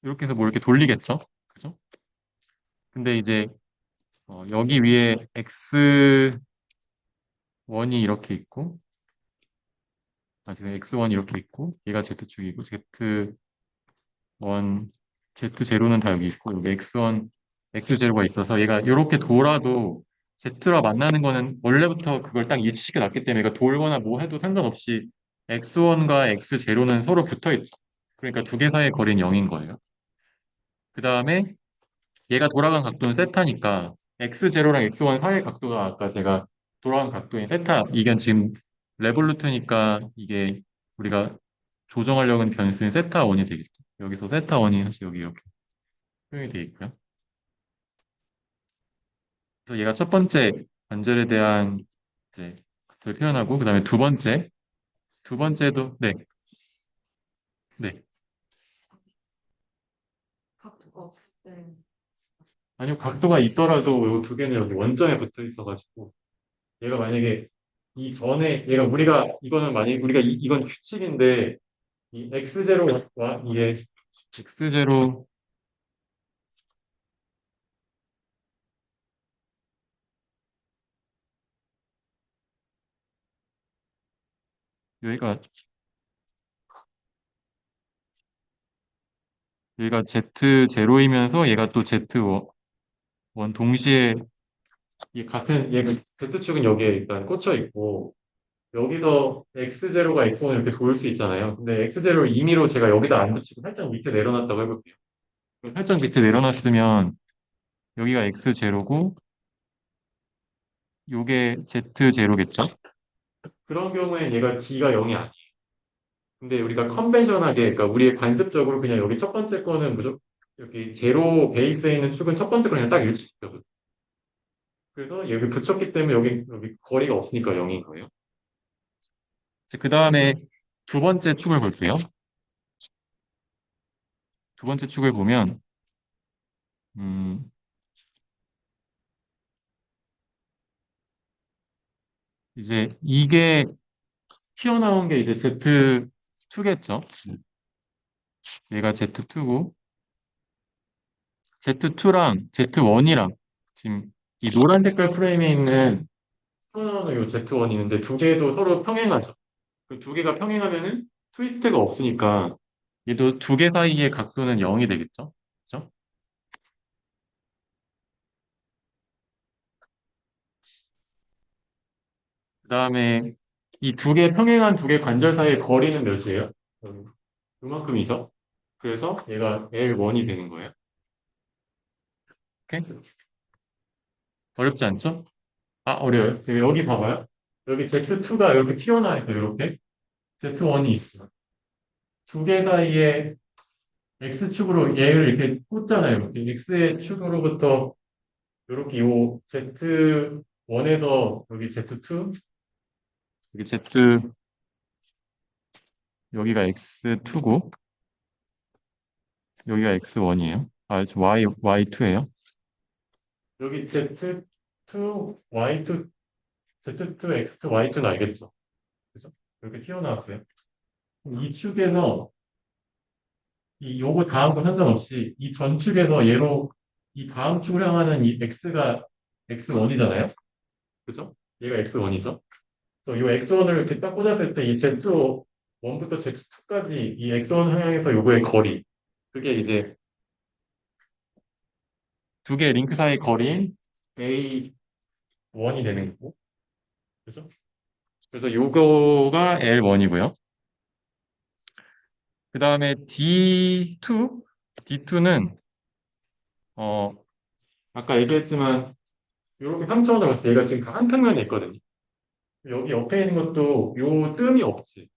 이렇게 해서 뭐 이렇게 돌리겠죠? 그죠? 근데 이제 여기 위에 X1이 이렇게 있고 지금 X1이 이렇게 있고 얘가 Z축이고 Z1, Z0는 다 여기 있고 여기 X1, X0가 있어서 얘가 이렇게 돌아도 Z와 만나는 거는 원래부터 그걸 딱 일치시켜 놨기 때문에 얘가 돌거나 뭐 해도 상관없이 X1과 X0는 서로 붙어 있죠. 그러니까 두 개 사이의 거리는 0인 거예요. 그 다음에 얘가 돌아간 각도는 세타니까 X0랑 X1 사이의 각도가 아까 제가 돌아간 각도인 세타 이게 지금 레볼루트니까 이게 우리가 조정하려고 하는 변수인 세타 1이 되겠죠. 여기서 세타 1이 사실 여기 이렇게 표현이 되어 있고요. 그래서 얘가 첫 번째 관절에 대한 이제 것을 표현하고 그다음에 두 번째도 네, 네. 각도가 없을 때 아니요 각도가 있더라도 이 두 개는 여기 원점에 붙어 있어가지고 얘가 만약에 이 전에 얘가 우리가 이거는 만약에 우리가 이건 규칙인데 이 X0와 이게 X0 여기가 얘가 Z0이면서 얘가 또 Z1 동시에 이 같은 얘가 Z축은 여기에 일단 꽂혀 있고 여기서 X0가 X1 이렇게 돌 수 있잖아요. 근데 X0를 임의로 제가 여기다 안 붙이고 살짝 밑에 내려놨다고 해볼게요. 그럼 살짝 밑에 내려놨으면 여기가 X0고 요게 Z0겠죠? 그런 경우엔 얘가 D가 0이 아니에요. 근데 우리가 컨벤셔널하게, 그러니까 우리의 관습적으로 그냥 여기 첫 번째 거는 무조건 여기 제로 베이스에 있는 축은 첫 번째 거 그냥 딱 일치시켜줘. 그래서 여기 붙였기 때문에 여기 거리가 없으니까 0인 거예요. 그 다음에 두 번째 축을 볼게요. 두 번째 축을 보면, 음, 이제 이게 튀어나온 게 이제 Z2겠죠. 얘가 Z2고, Z2랑 Z1이랑 지금 이 노란 색깔 프레임에 있는 튀어나오는 요 Z1이 있는데 두 개도 서로 평행하죠. 그 두 개가 평행하면은 트위스트가 없으니까 얘도 두 개 사이의 각도는 0이 되겠죠. 그죠? 그 다음에 이 두 개 평행한 두 개 관절 사이의 거리는 몇이에요? 요만큼이죠. 그래서 얘가 L1이 되는 거예요. 오케이? 어렵지 않죠? 아, 어려워요. 여기 봐봐요. 여기 Z2가 이렇게 튀어나와 있어요. 이렇게. Z1이 있어요. 두 개 사이에 X축으로 얘를 이렇게 꽂잖아요. 이렇게 X의 축으로부터 이렇게 요 Z1에서 여기 Z2, 여기 Z, 여기가 X2고, 여기가 X1이에요. 아, Y2예요. 여기 Z2, Y2, Z2, X2, Y2는 알겠죠? 그죠? 이렇게 튀어나왔어요. 이 축에서 요거 다음 거 상관없이 이 전축에서 얘로 이 다음 축을 향하는 이 x가 x1이잖아요. 그죠? 얘가 x1이죠. 그래서 이 x1을 이렇게 딱 꽂았을 때 이 z1부터 z2까지 이 x1 방향에서 요거의 거리. 그게 이제 두 개의 링크 사이 거리인 a1이 되는 거고. 그죠? 그래서 요거가 l1이고요. 그 다음에 D2는 아까 얘기했지만 이렇게 3차원으로 봤을 때 얘가 지금 다 한 평면에 있거든요. 여기 옆에 있는 것도 요 뜸이 없지.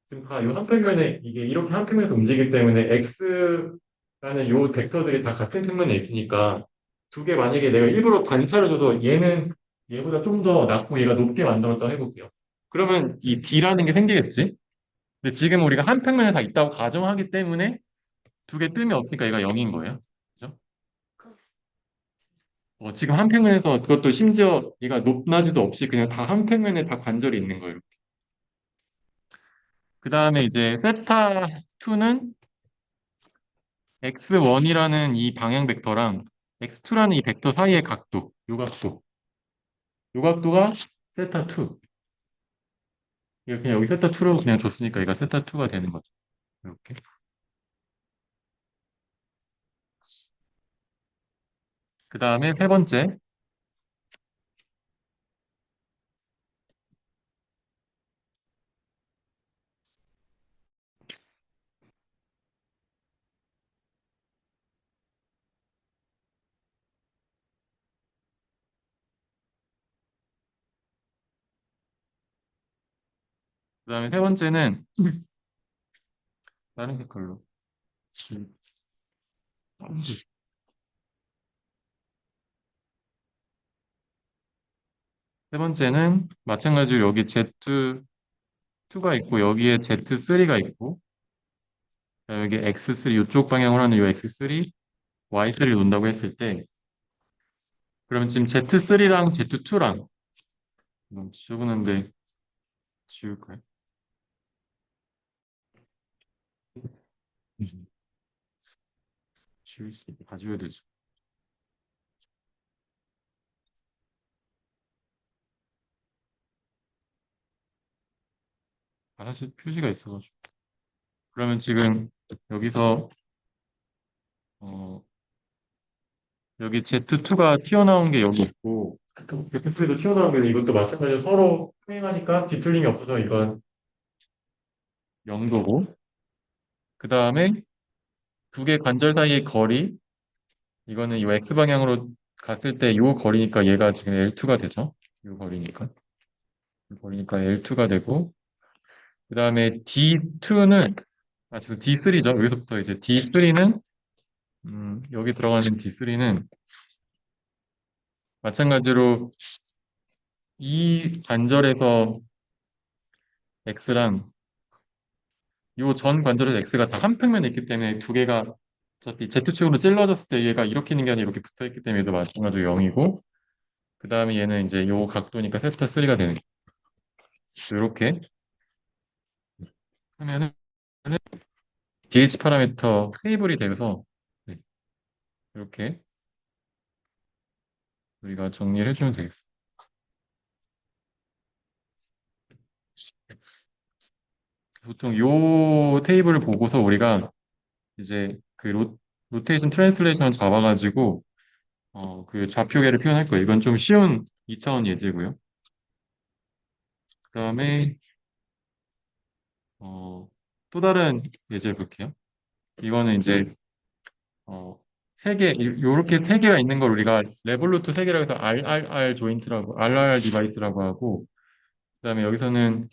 지금 다 요 한 평면에 이게 이렇게 한 평면에서 움직이기 때문에 x라는 요 벡터들이 다 같은 평면에 있으니까 두 개 만약에 내가 일부러 단차를 줘서 얘는 얘보다 좀 더 낮고 얘가 높게 만들었다 해볼게요. 그러면 이 D라는 게 생기겠지? 근데 지금 우리가 한 평면에 다 있다고 가정하기 때문에 두 개 뜸이 없으니까 얘가 0인 거예요. 그죠? 지금 한 평면에서 그것도 심지어 얘가 높낮이도 없이 그냥 다 한 평면에 다 관절이 있는 거예요. 그 다음에 이제 세타 2는 x1이라는 이 방향 벡터랑 x2라는 이 벡터 사이의 각도, 요 각도가 세타 2. 이거 그냥 여기 세타 2로 그냥 줬으니까 얘가 세타 2가 되는 거죠. 이렇게. 그 다음에 세 번째. 그 다음에 세 번째는 다른 색깔로. 세 번째는 마찬가지로 여기 Z2가 있고 여기에 Z3가 있고 여기 X3 이쪽 방향으로 하는 이 X3, Y3를 놓는다고 했을 때 그러면 지금 Z3랑 Z2랑 너무 지저분한데 지울까요? 지울 수 있게 가져야 되죠. 아, 사실 표시가 있어가지고. 그러면 지금 여기서 어, 여기 Z2가 튀어나온 게 여기 있고 Z3도 튀어나온 게 이것도 마찬가지로 서로 평행하니까 뒤틀림이 없어서 이건 0도고 그 다음에 두 개 관절 사이의 거리 이거는 이 X 방향으로 갔을 때 이 거리니까 얘가 지금 L2가 되죠. 이 거리니까. 이 거리니까 L2가 되고 그 다음에 D2는, 죄송, D3죠. 여기서부터 이제 D3는, 여기 들어가는 D3는 마찬가지로 이 관절에서 X랑 요 전 관절에서 X가 다 한 평면에 있기 때문에 두 개가 어차피 Z축으로 찔러졌을 때 얘가 이렇게 있는 게 아니라 이렇게 붙어 있기 때문에 얘도 마찬가지로 0이고, 그 다음에 얘는 이제 요 각도니까 세타 3가 되는 거예요. 이렇게 하면은 DH 파라미터 테이블이 되어서, 네, 이렇게 우리가 정리를 해주면 되겠습니다. 보통 요 테이블을 보고서 우리가 이제 그 로테이션 트랜슬레이션을 잡아가지고 그 좌표계를 표현할 거예요. 이건 좀 쉬운 2차원 예제고요. 그 다음에 또 다른 예제를 볼게요. 이거는 이제 어, 요렇게 세 개가 있는 걸 우리가 레볼루트 세 개라고 해서 RRR 조인트라고, RRR 디바이스라고 하고, 그다음에 여기서는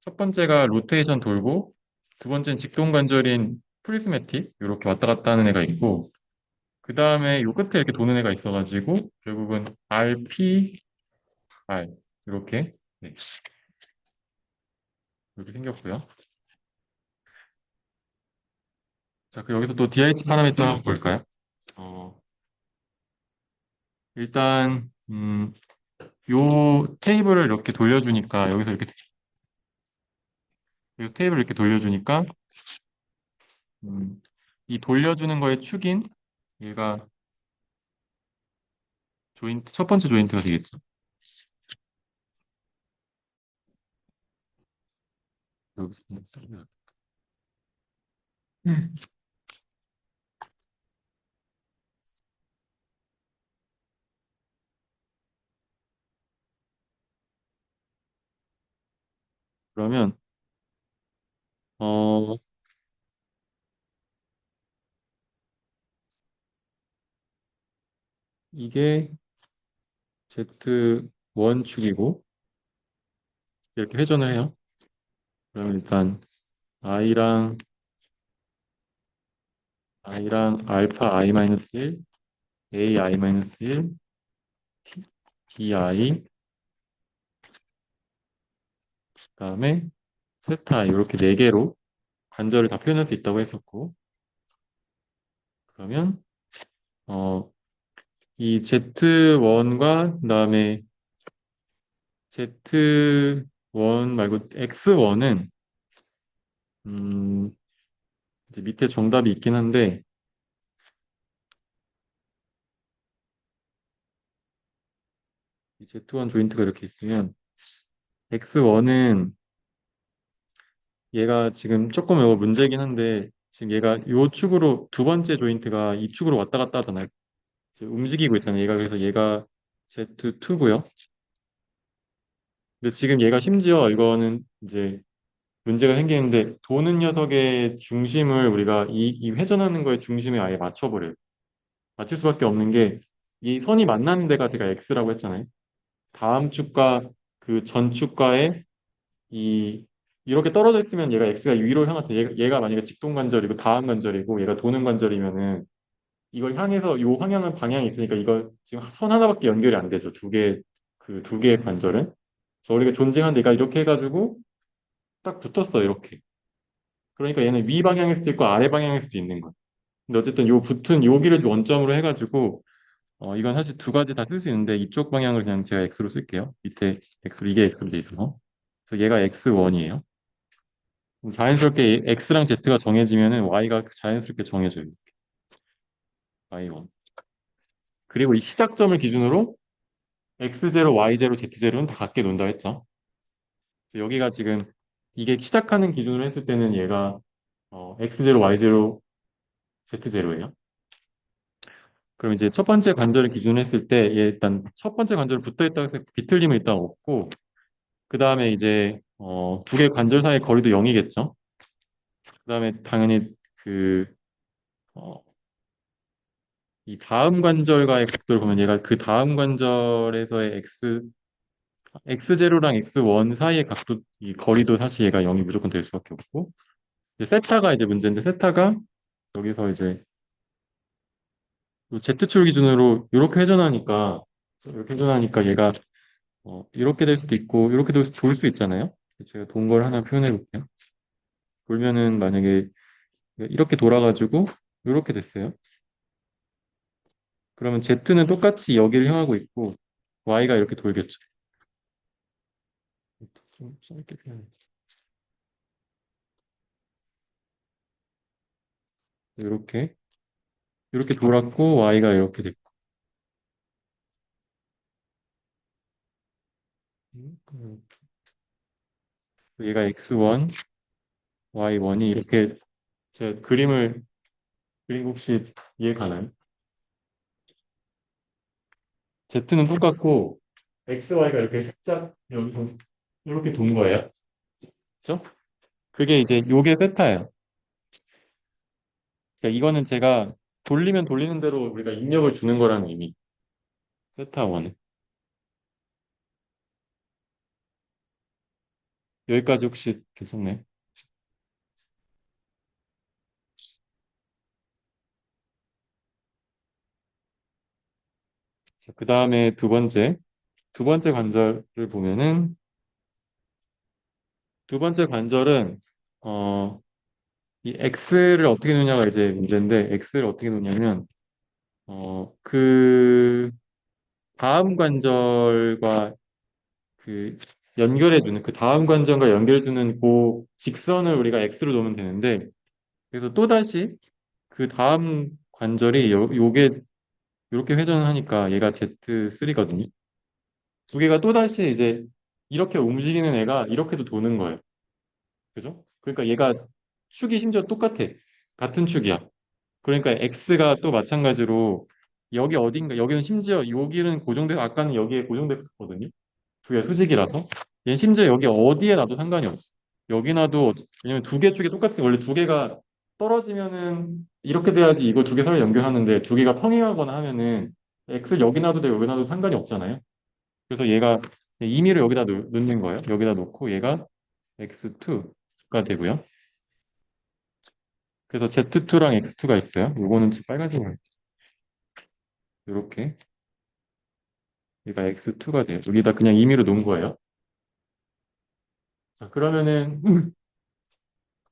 첫 번째가 로테이션 돌고, 두 번째는 직동 관절인 프리스매틱 이렇게 왔다 갔다 하는 애가 있고, 그 다음에 요 끝에 이렇게 도는 애가 있어가지고 결국은 RPR 이렇게, 네, 이렇게 생겼고요. 자, 그 여기서 또 DH 파라미터 한번 볼까요? 어, 일단 요 테이블을 이렇게 돌려주니까 여기서 테이블을 이렇게 돌려주니까 이 돌려주는 거의 축인 얘가 조인트 첫 번째 조인트가 되겠죠. 여기서 음. 그러면 어 이게 Z1 축이고 이렇게 회전을 해요. 그러면 일단 i랑 알파 i-1, a i-1, di 그다음에 세타 이렇게 네 개로 관절을 다 표현할 수 있다고 했었고, 그러면 이 Z1과 그다음에 Z1 말고 X1은 이제 밑에 정답이 있긴 한데 이 Z1 조인트가 이렇게 있으면 X1은 얘가 지금 조금 이거 문제긴 한데 지금 얘가 요 축으로 두 번째 조인트가 이 축으로 왔다 갔다 하잖아요. 지금 움직이고 있잖아요. 얘가 그래서 얘가 Z2고요. 근데 지금 얘가 심지어 이거는 이제 문제가 생기는데 도는 녀석의 중심을 우리가 이 회전하는 거의 중심에 아예 맞춰버려요. 맞출 수밖에 없는 게 이 선이 만나는 데가 제가 X라고 했잖아요. 다음 축과 그 전 축과의 이 이렇게 떨어져 있으면 얘가 X가 위로 향할 때 얘가 만약에 직동 관절이고 다음 관절이고 얘가 도는 관절이면은 이걸 향해서 요 향하는 방향이 있으니까 이걸 지금 선 하나밖에 연결이 안 되죠. 두 개의 관절은. 그래서 우리가 존재한 데가 이렇게 해가지고 딱 붙었어 이렇게. 그러니까 얘는 위 방향일 수도 있고 아래 방향일 수도 있는 거야. 근데 어쨌든 요 붙은 여기를 원점으로 해가지고 이건 사실 두 가지 다 쓸 수 있는데 이쪽 방향을 그냥 제가 X로 쓸게요. 밑에 X로 이게 X로 돼 있어서. 그래서 얘가 X1이에요. 자연스럽게 X랑 Z가 정해지면은 Y가 자연스럽게 정해져요. Y1. 그리고 이 시작점을 기준으로 X0, Y0, Z0는 다 같게 논다 했죠. 그래서 여기가 지금 이게 시작하는 기준으로 했을 때는 얘가 X0, Y0, Z0예요. 그럼 이제 첫 번째 관절을 기준으로 했을 때 얘 일단 첫 번째 관절 붙어 있다고 해서 비틀림은 일단 없고 그 다음에 이제 두 개 관절 사이의 거리도 0이겠죠. 그 다음에 당연히 그 어, 이 다음 관절과의 각도를 보면 얘가 그 다음 관절에서의 x0랑 x1 사이의 각도, 이 거리도 사실 얘가 0이 무조건 될 수밖에 없고, 이제 세타가 이제 문제인데, 세타가 여기서 이제 요 Z축 기준으로 이렇게 회전하니까 얘가 이렇게 될 수도 있고, 이렇게 돌 수 있잖아요. 제가 돈 걸 하나 표현해 볼게요. 돌면은 만약에 이렇게 돌아가지고 이렇게 됐어요. 그러면 Z는 똑같이 여기를 향하고 있고 Y가 이렇게 돌겠죠. 좀 짧게 표현해. 이렇게 이렇게 돌았고 Y가 이렇게 됐고 얘가 X1, Y1이 이렇게 제 그림을 그린 거 혹시 이해 가나요? Z는 똑같고 XY가 이렇게 살짝 여기서 이렇게 돈 거예요. 그죠? 그게 이제 요게 세타예요. 그러니까 이거는 제가 돌리면 돌리는 대로 우리가 입력을 주는 거라는 의미. 세타 원은. 여기까지 혹시 괜찮나요? 자, 그 다음에 두 번째 관절을 보면은 두 번째 관절은 어, 이 x를 어떻게 놓냐가 이제 문제인데 x를 어떻게 놓냐면 그 다음 관절과 그 연결해주는 그 다음 관절과 연결해주는 그 직선을 우리가 x로 놓으면 되는데 그래서 또다시 그 다음 관절이 요게 이렇게 회전을 하니까 얘가 Z3거든요. 두 개가 또다시 이제 이렇게 움직이는 애가 이렇게도 도는 거예요. 그죠? 그러니까 얘가 축이 심지어 똑같아. 같은 축이야. 그러니까 X가 또 마찬가지로 여기 어딘가, 여기는 심지어 여기는 고정돼, 아까는 여기에 고정됐었거든요. 두 개 수직이라서. 얘는 심지어 여기 어디에 놔도 상관이 없어. 여기 놔도, 왜냐면 두 개 축이 똑같은, 원래 두 개가 떨어지면은 이렇게 돼야지 이걸 두 개 사이를 연결하는데 두 개가 평행하거나 하면은 X를 여기 놔도 되고 여기 놔도 상관이 없잖아요. 그래서 얘가 임의로 여기다 넣는 거예요. 여기다 놓고 얘가 X2가 되고요. 그래서 Z2랑 X2가 있어요. 요거는 빨간색으로 이렇게 얘가 X2가 돼요. 여기다 그냥 임의로 놓은 거예요. 자, 그러면은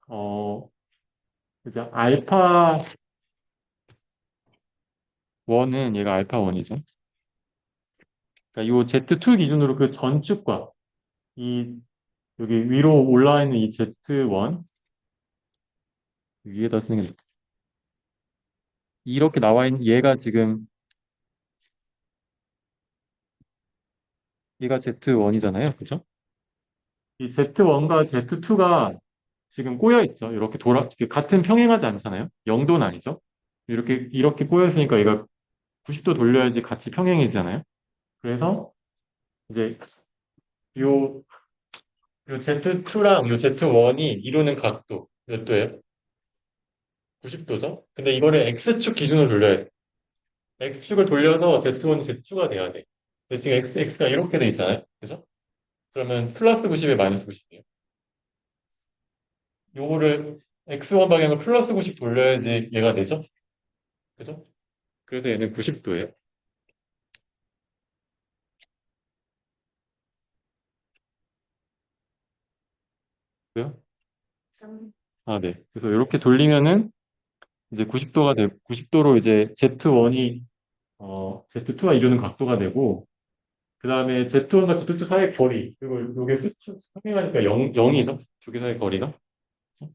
어 이제 알파 1은 얘가 알파 1이죠. 그러니까 요 Z2 기준으로 그 전축과 이 여기 위로 올라와 있는 이 Z1 위에다 쓰는 게 이렇게 나와 있는 얘가 Z1이잖아요. 그죠? 이 Z1과 Z2가 지금 꼬여 있죠. 이렇게 같은 평행하지 않잖아요. 0도는 아니죠. 이렇게 꼬여 있으니까 얘가 90도 돌려야지 같이 평행해지잖아요. 그래서 이제 요, 요 Z2랑 요 Z1이 이루는 각도 몇 도예요? 90도죠? 근데 이거를 X축 기준으로 돌려야 돼. X축을 돌려서 Z1이 Z2가 돼야 돼. 근데 지금 X가 이렇게 돼 있잖아요. 그죠? 그러면 플러스 90에 마이너스 90이에요. 요거를 X1 방향을 플러스 90 돌려야지 얘가 되죠? 그죠? 그래서 얘는 90도예요. 그요? 참, 아, 네. 그래서 이렇게 돌리면은 이제 90도로 이제 Z2가 이루는 각도가 되고, 그 다음에 Z1과 Z2 사이의 거리, 그리고 요게 평행하니까 0이죠? 두 개 사이의 거리가. 그죠?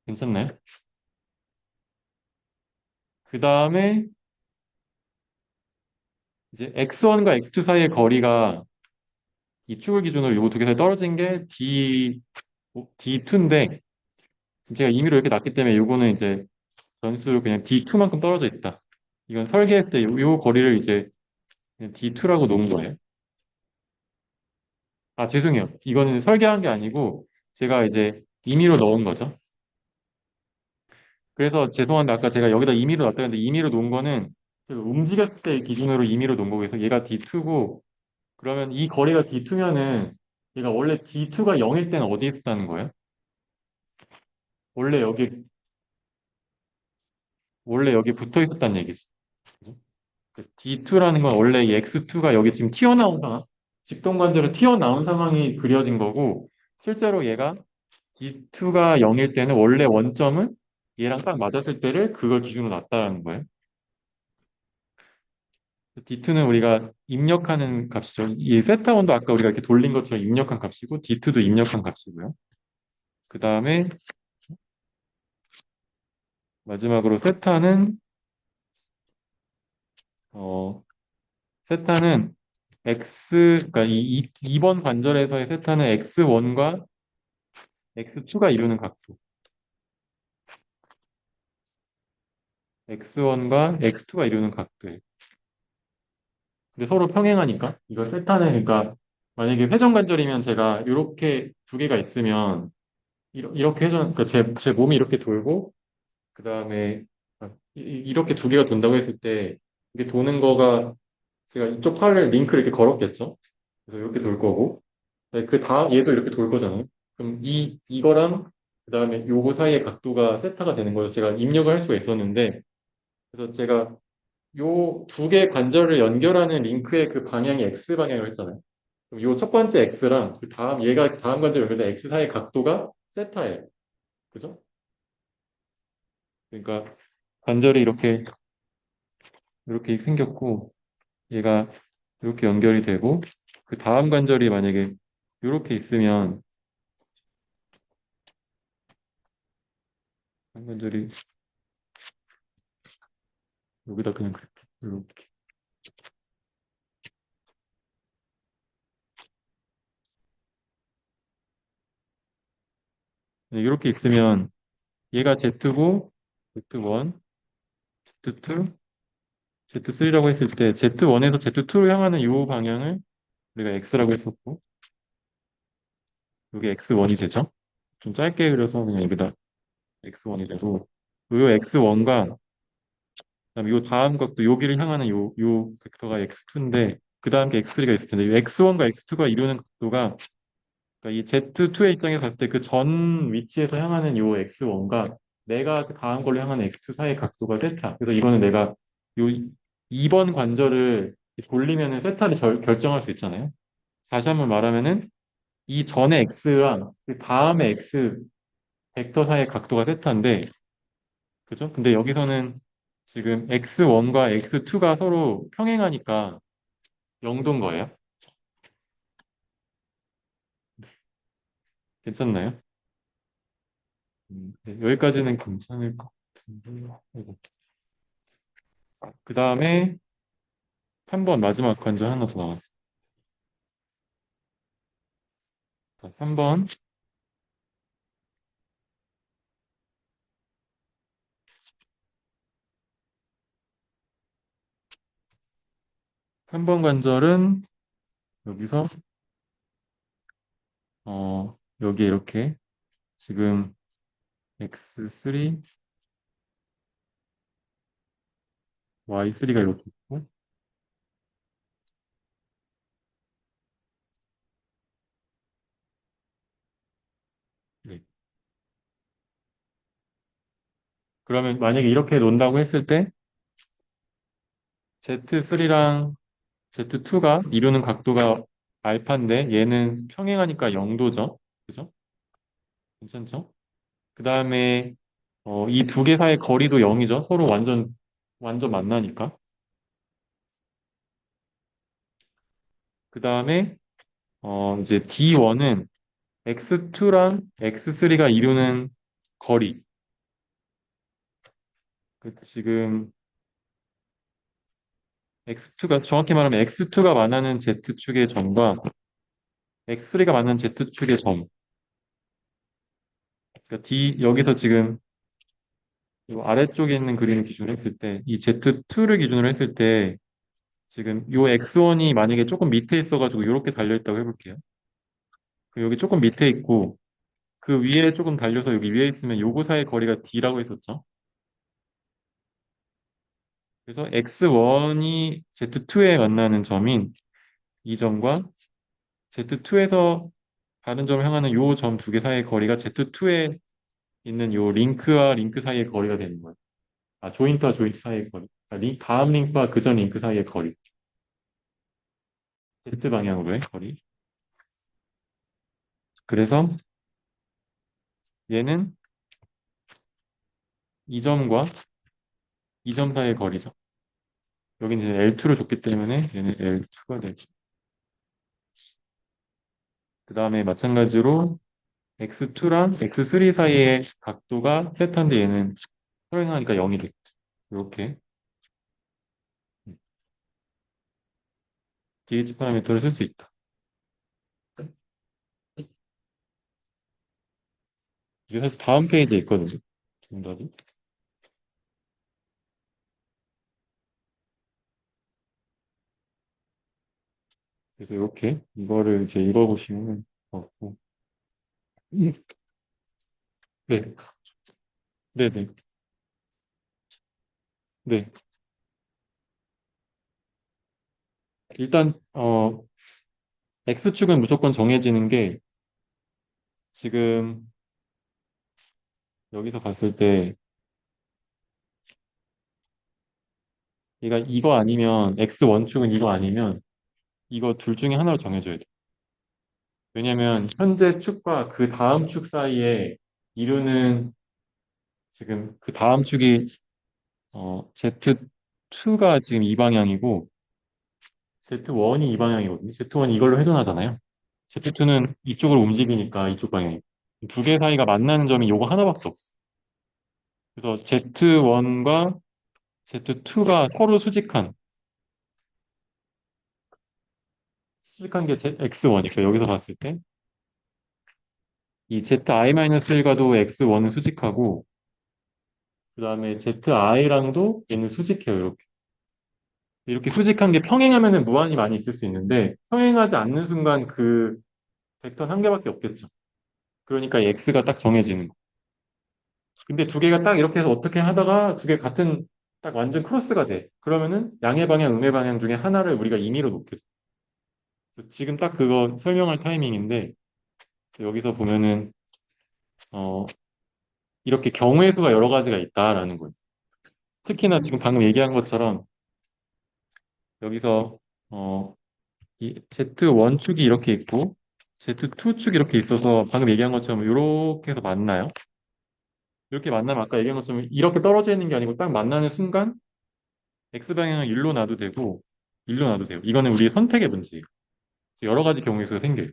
괜찮나요? 그 다음에 이제 X1과 X2 사이의 거리가 이 축을 기준으로 요 두 개 사이 떨어진 게 D2인데, 지금 제가 임의로 이렇게 놨기 때문에 요거는 이제 전수로 그냥 D2만큼 떨어져 있다. 이건 설계했을 때 요 거리를 이제 그냥 D2라고 놓은 거예요. 아, 죄송해요. 이거는 설계한 게 아니고 제가 이제 임의로 넣은 거죠. 그래서 죄송한데 아까 제가 여기다 임의로 놨다 했는데 임의로 놓은 거는 제가 움직였을 때 기준으로 임의로 놓은 거고 그래서 얘가 D2고 그러면 이 거리가 D2면은 얘가 원래 D2가 0일 때는 어디에 있었다는 거예요? 원래 여기 원래 여기 붙어 있었다는 얘기죠. 그죠? D2라는 건 원래 이 X2가 여기 지금 튀어나온 상황, 직동관절을 튀어나온 상황이 그려진 거고, 실제로 얘가 D2가 0일 때는 원래 원점은 얘랑 딱 맞았을 때를 그걸 기준으로 놨다라는 거예요. D2는 우리가 입력하는 값이죠. 이 세타원도 아까 우리가 이렇게 돌린 것처럼 입력한 값이고, D2도 입력한 값이고요. 그 다음에 마지막으로 어, 세타는 그러니까 2번 관절에서의 세타는 X1과 X2가 이루는 각도. X1과 X2가 이루는 각도예요. 근데 서로 평행하니까 이거 세타는 그러니까 만약에 회전 관절이면 제가 이렇게 두 개가 있으면 이렇게 회전 그러니까 제 몸이 이렇게 돌고 그 다음에 이렇게 두 개가 돈다고 했을 때 이게 도는 거가 제가 이쪽 팔을 링크를 이렇게 걸었겠죠. 그래서 이렇게 돌 거고 네, 그 다음 얘도 이렇게 돌 거잖아요. 그럼 이거랑 그 다음에 요거 사이의 각도가 세타가 되는 거죠. 제가 입력을 할 수가 있었는데 그래서 제가 요 두 개 관절을 연결하는 링크의 그 방향이 X 방향으로 했잖아요. 그럼 요 첫 번째 X랑 그 다음 얘가 그 다음 관절 연결된 X 사이의 각도가 세타예요. 그죠? 그러니까 관절이 이렇게 생겼고 얘가 이렇게 연결이 되고 그 다음 관절이 만약에 이렇게 있으면 한 관절이 여기다 그냥 그렇게 이렇게 이렇게 있으면 얘가 Z고 Z1, Z2, Z3라고 했을 때 Z1에서 Z2로 향하는 이 방향을 우리가 X라고 했었고 이게 X1이 되죠. 좀 짧게 그려서 그냥 여기다 X1이 되고 이 X1과 그다음에 요 다음 것도 여기를 향하는 요 벡터가 X2인데 그 다음 게 X3가 있을 텐데 이 X1과 X2가 이루는 각도가 그러니까 이 Z2의 입장에서 봤을 때 그 전 위치에서 향하는 요 X1과 내가 그 다음 걸로 향하는 X2 사이의 각도가 세타. 그래서 이거는 내가 요 2번 관절을 돌리면은 세타를 결정할 수 있잖아요. 다시 한번 말하면은 이 전의 X랑 그 다음의 X 벡터 사이의 각도가 세타인데 그죠? 근데 여기서는 지금 X1과 X2가 서로 평행하니까 0도인 거예요. 괜찮나요? 네, 여기까지는 괜찮을 것 같은데. 그 다음에 3번 마지막 관절 하나 더 나왔어요. 자, 3번 관절은 여기서 여기 이렇게 지금 X3, Y3가 이렇게 있고 네. 그러면 만약에 이렇게 논다고 했을 때 Z3랑 Z2가 이루는 각도가 알파인데 얘는 평행하니까 0도죠. 그죠? 괜찮죠? 그 다음에 이 두 개 사이의 거리도 0이죠. 서로 완전 만나니까. 그 다음에 이제 D1은 X2랑 X3가 이루는 거리. 지금 X2가 정확히 말하면 X2가 만나는 Z축의 점과 X3가 만나는 Z축의 점. 그러니까 여기서 지금 이 아래쪽에 있는 그림을 기준으로 했을 때 이 Z2를 기준으로 했을 때 지금 요 X1이 만약에 조금 밑에 있어가지고 이렇게 달려있다고 해볼게요. 그럼 여기 조금 밑에 있고 그 위에 조금 달려서 여기 위에 있으면 요거 사이의 거리가 D라고 했었죠. 그래서 X1이 Z2에 만나는 점인 이 점과 Z2에서 다른 점을 향하는 요 점 두 개 사이의 거리가 Z2에 있는 요 링크와 링크 사이의 거리가 되는 거예요. 아, 조인트와 조인트 사이의 거리. 아, 다음 링크와 그 전 링크 사이의 거리. Z 방향으로의 거리. 그래서 얘는 이 점과 이 점 사이의 거리죠. 여기는 이제 L2로 줬기 때문에 얘는 L2가 되죠. 그 다음에 마찬가지로 X2랑 X3 사이의 각도가 세타인데 얘는 설행하니까 0이 되겠죠. 이렇게 DH 파라미터를 쓸 수 있다. 이게 사실 다음 페이지에 있거든요. 정답이. 그래서 이렇게 이거를 이제 읽어보시면 좋고. 네, 네, 네, 네. 일단 X축은 무조건 정해지는 게 지금 여기서 봤을 때 얘가 이거 아니면 X1축은 이거 아니면 이거 둘 중에 하나로 정해져야 돼. 왜냐면 현재 축과 그 다음 축 사이에 이루는 지금 그 다음 축이 Z2가 지금 이 방향이고 Z1이 이 방향이거든요. Z1이 이걸로 회전하잖아요. Z2는 이쪽으로 움직이니까 이쪽 방향이. 두 개 사이가 만나는 점이 요거 하나밖에 없어. 그래서 Z1과 Z2가 서로 수직한 게 X1이니까 여기서 봤을 때 이 ZI-1과도 X1은 수직하고 그 다음에 ZI랑도 얘는 수직해요. 이렇게 수직한 게 평행하면은 무한히 많이 있을 수 있는데 평행하지 않는 순간 그 벡터는 한 개밖에 없겠죠. 그러니까 이 X가 딱 정해지는 거. 근데 두 개가 딱 이렇게 해서 어떻게 하다가 두 개 같은 딱 완전 크로스가 돼. 그러면은 양의 방향, 음의 방향 중에 하나를 우리가 임의로 놓게 돼. 그래서 지금 딱 그거 설명할 타이밍인데 여기서 보면은 어 이렇게 경우의 수가 여러 가지가 있다라는 거예요. 특히나 지금 방금 얘기한 것처럼 여기서 어 이 Z1축이 이렇게 있고 Z2축이 이렇게 있어서 방금 얘기한 것처럼 이렇게 해서 만나요. 이렇게 만나면 아까 얘기한 것처럼 이렇게 떨어져 있는 게 아니고 딱 만나는 순간 X방향을 일로 놔도 되고 일로 놔도 돼요. 이거는 우리의 선택의 문제예요. 그래서 여러 가지 경우의 수가 생겨요.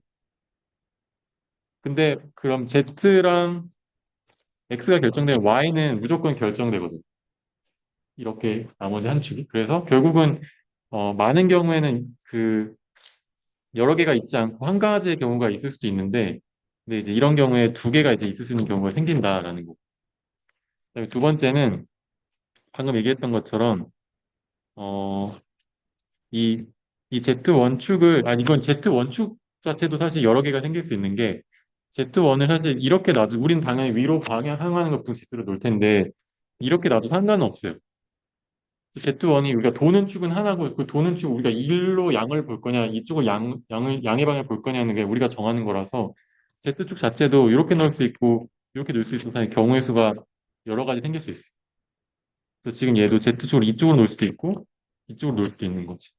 근데 그럼 Z랑 X가 결정된 Y는 무조건 결정되거든요. 이렇게 나머지 한 축이. 그래서 결국은 많은 경우에는 그 여러 개가 있지 않고 한 가지의 경우가 있을 수도 있는데 근데 이제 이런 경우에 두 개가 이제 있을 수 있는 경우가 생긴다라는 거. 그다음에 두 번째는 방금 얘기했던 것처럼 어, 이, 이 Z1축을 아니 이건 Z1축 자체도 사실 여러 개가 생길 수 있는 게 Z1을 사실 이렇게 놔도 우린 당연히 위로 방향 향하는 것 보통 Z로 놓을 텐데 이렇게 놔도 상관은 없어요. Z1이 우리가 도는 축은 하나고 그 도는 축 우리가 일로 양을 볼 거냐 이쪽을 양의 방향을 볼 거냐는 게 우리가 정하는 거라서 Z축 자체도 이렇게 넣을 수 있고 이렇게 넣을 수 있어서 경우의 수가 여러 가지 생길 수 있어요. 그래서 지금 얘도 Z축을 이쪽으로 놓을 수도 있고 이쪽으로 놓을 수도 있는 거지.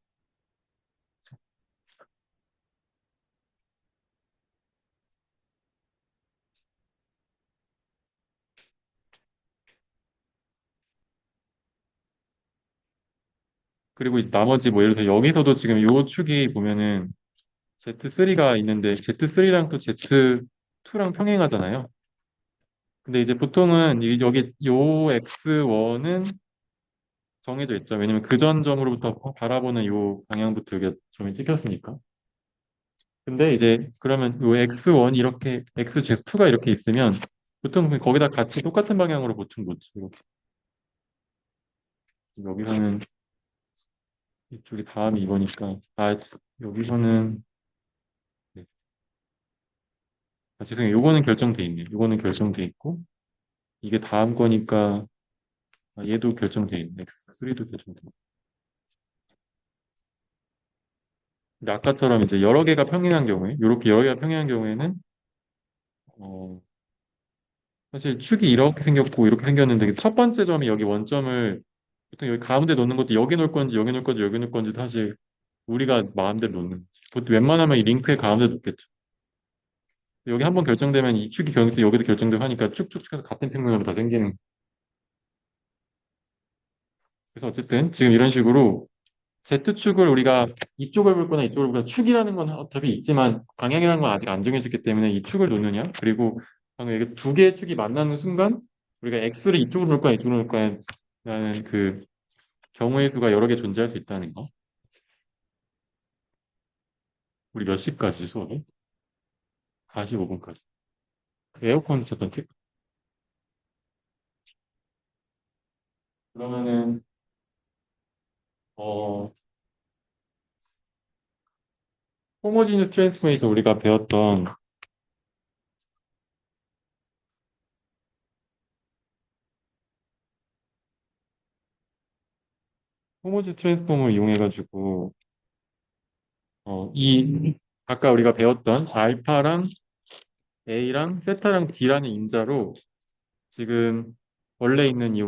그리고 이제 나머지 뭐 예를 들어서 여기서도 지금 요 축이 보면은 Z3가 있는데 Z3랑 또 Z2랑 평행하잖아요. 근데 이제 보통은 여기 요 X1은 정해져 있죠. 왜냐면 그 전 점으로부터 바라보는 요 방향부터 여기 점이 찍혔으니까. 근데 이제 그러면 요 X1 이렇게 XZ2가 이렇게 있으면 보통 거기다 같이 똑같은 방향으로 보통 놓죠. 이렇게. 여기서는 이쪽이 다음이 이거니까 여기서는 네. 죄송해요. 요거는 결정돼 있네요. 요거는 결정돼 있고 이게 다음 거니까 얘도 결정돼 있네. X3도 결정돼 있네. 근데 아까처럼 이제 여러 개가 평행한 경우에, 이렇게 여러 개가 평행한 경우에는, 어, 사실 축이 이렇게 생겼고, 이렇게 생겼는데, 첫 번째 점이 여기 원점을, 보통 여기 가운데 놓는 것도 여기 놓을 건지, 여기 놓을 건지, 여기 놓을 건지, 사실 우리가 마음대로 놓는 거지. 보통 웬만하면 이 링크의 가운데 놓겠죠. 여기 한번 결정되면 이 축이 여기도 결정되고 하니까 축축축해서 같은 평면으로 다 생기는. 그래서 어쨌든 지금 이런 식으로 Z축을 우리가 이쪽을 볼 거나 이쪽을 볼 거나 축이라는 건 어차피 있지만 방향이라는 건 아직 안 정해졌기 때문에 이 축을 놓느냐 그리고 방금 이게 두 개의 축이 만나는 순간 우리가 X를 이쪽으로 놓을 거야 이쪽으로 놓을 거야 라는 그 경우의 수가 여러 개 존재할 수 있다는 거. 우리 몇 시까지 수업이? 45분까지. 에어컨 잠깐 팁. 그러면은 어 호모지니스 트랜스포에서 우리가 배웠던 호모지 트랜스폼을 이용해가지고 이 아까 우리가 배웠던 알파랑 A랑 세타랑 D라는 인자로 지금 원래 있는 이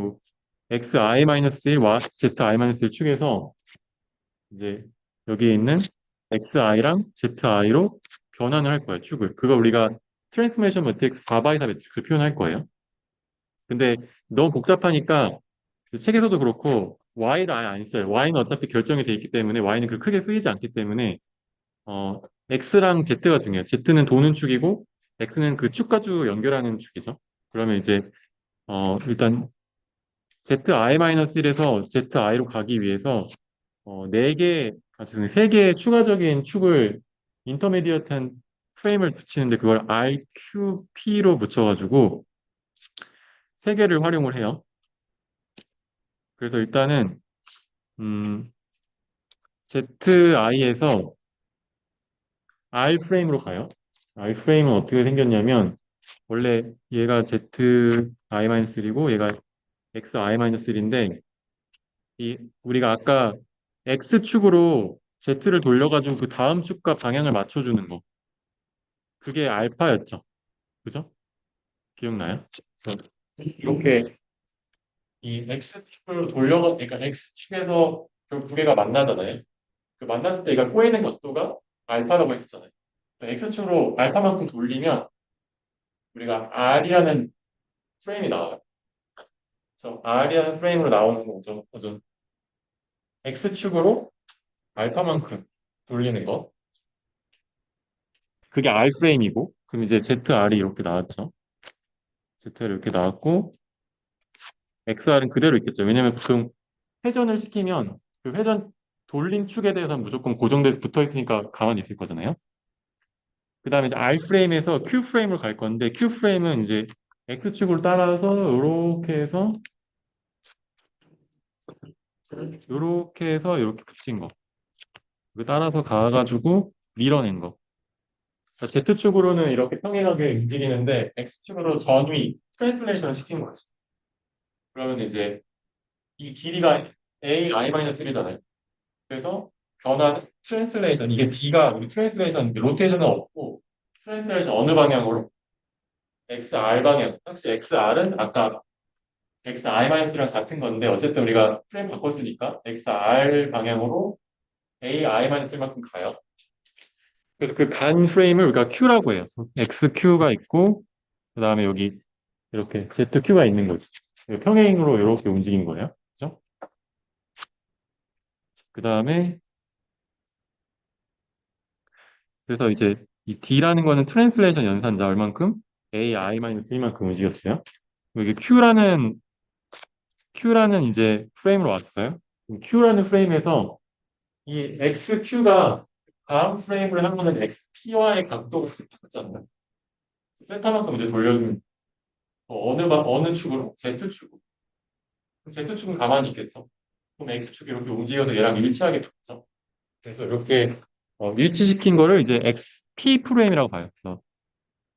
xi-1, zi-1 축에서 이제 여기에 있는 xi랑 zi로 변환을 할 거예요, 축을. 그거 우리가 트랜스포메이션 매트릭스 4x4 매트릭스 표현할 거예요. 근데 너무 복잡하니까 책에서도 그렇고 y를 아예 안 써요. y는 어차피 결정이 돼 있기 때문에 y는 그렇게 크게 쓰이지 않기 때문에 x랑 z가 중요해요. z는 도는 축이고 x는 그 축과 쭉 연결하는 축이죠. 그러면 이제 일단 zi-1에서 zi로 가기 위해서 죄송해요. 세 개의 추가적인 축을 인터미디어트한 프레임을 붙이는데 그걸 RQP로 붙여가지고 세 개를 활용을 해요. 그래서 일단은 zi에서 R 프레임으로 가요. R 프레임은 어떻게 생겼냐면 원래 얘가 zi-3고 얘가 xi-3인데 이 우리가 아까 x축으로 z를 돌려가지고 그 다음 축과 방향을 맞춰주는 거 그게 알파였죠. 그죠? 기억나요? 그래서 이렇게 이 x축으로 그러니까 x축에서 결국 두 개가 만나잖아요. 그 만났을 때 얘가 꼬이는 각도가 알파라고 했었잖아요. x축으로 알파만큼 돌리면 우리가 r이라는 프레임이 나와요. 그래서 r이라는 프레임으로 나오는 거죠. x축으로 알파만큼 돌리는 거. 그게 R 프레임이고, 그럼 이제 ZR이 이렇게 나왔죠. ZR 이렇게 나왔고, XR은 그대로 있겠죠. 왜냐면 보통 회전을 시키면 그 회전 돌린 축에 대해서는 무조건 고정돼 붙어 있으니까 가만히 있을 거잖아요. 그 다음에 이제 R 프레임에서 Q 프레임으로 갈 건데, Q 프레임은 이제 X축을 따라서 이렇게 해서 붙인 거. 그 따라서 가가지고 밀어낸 거. Z축으로는 이렇게 평행하게 움직이는데 X축으로 전위, 트랜슬레이션을 시킨 거죠. 그러면 이제 이 길이가 A, I-3잖아요. 그래서 변환, 트랜슬레이션, 이게 D가 우리 트랜슬레이션, 로테이션은 없고 트랜슬레이션 어느 방향으로? XR 방향. 혹시 XR은 아까 XI-랑 같은 건데 어쨌든 우리가 프레임 바꿨으니까 XR 방향으로 AI-만큼 가요. 그래서 그 간 프레임을 우리가 Q라고 해요. XQ가 있고 그 다음에 여기 이렇게 ZQ가 있는 거지. 평행으로 이렇게 움직인 거예요. 그죠? 그 다음에 그래서 이제 이 D라는 거는 트랜슬레이션 연산자 얼만큼? AI-3만큼 움직였어요. 여기 Q라는 이제 프레임으로 왔어요. Q라는 프레임에서 이 XQ가 다음 프레임을 하면은 XP와의 각도가 같잖아요. 센터만큼 이제 돌려주면 어느 축으로? Z축으로. 그럼 Z축은 가만히 있겠죠. 그럼 X축이 이렇게 움직여서 얘랑 일치하게 됐죠. 그래서 이렇게 일치시킨 거를 이제 XP 프레임이라고 봐요. 그래서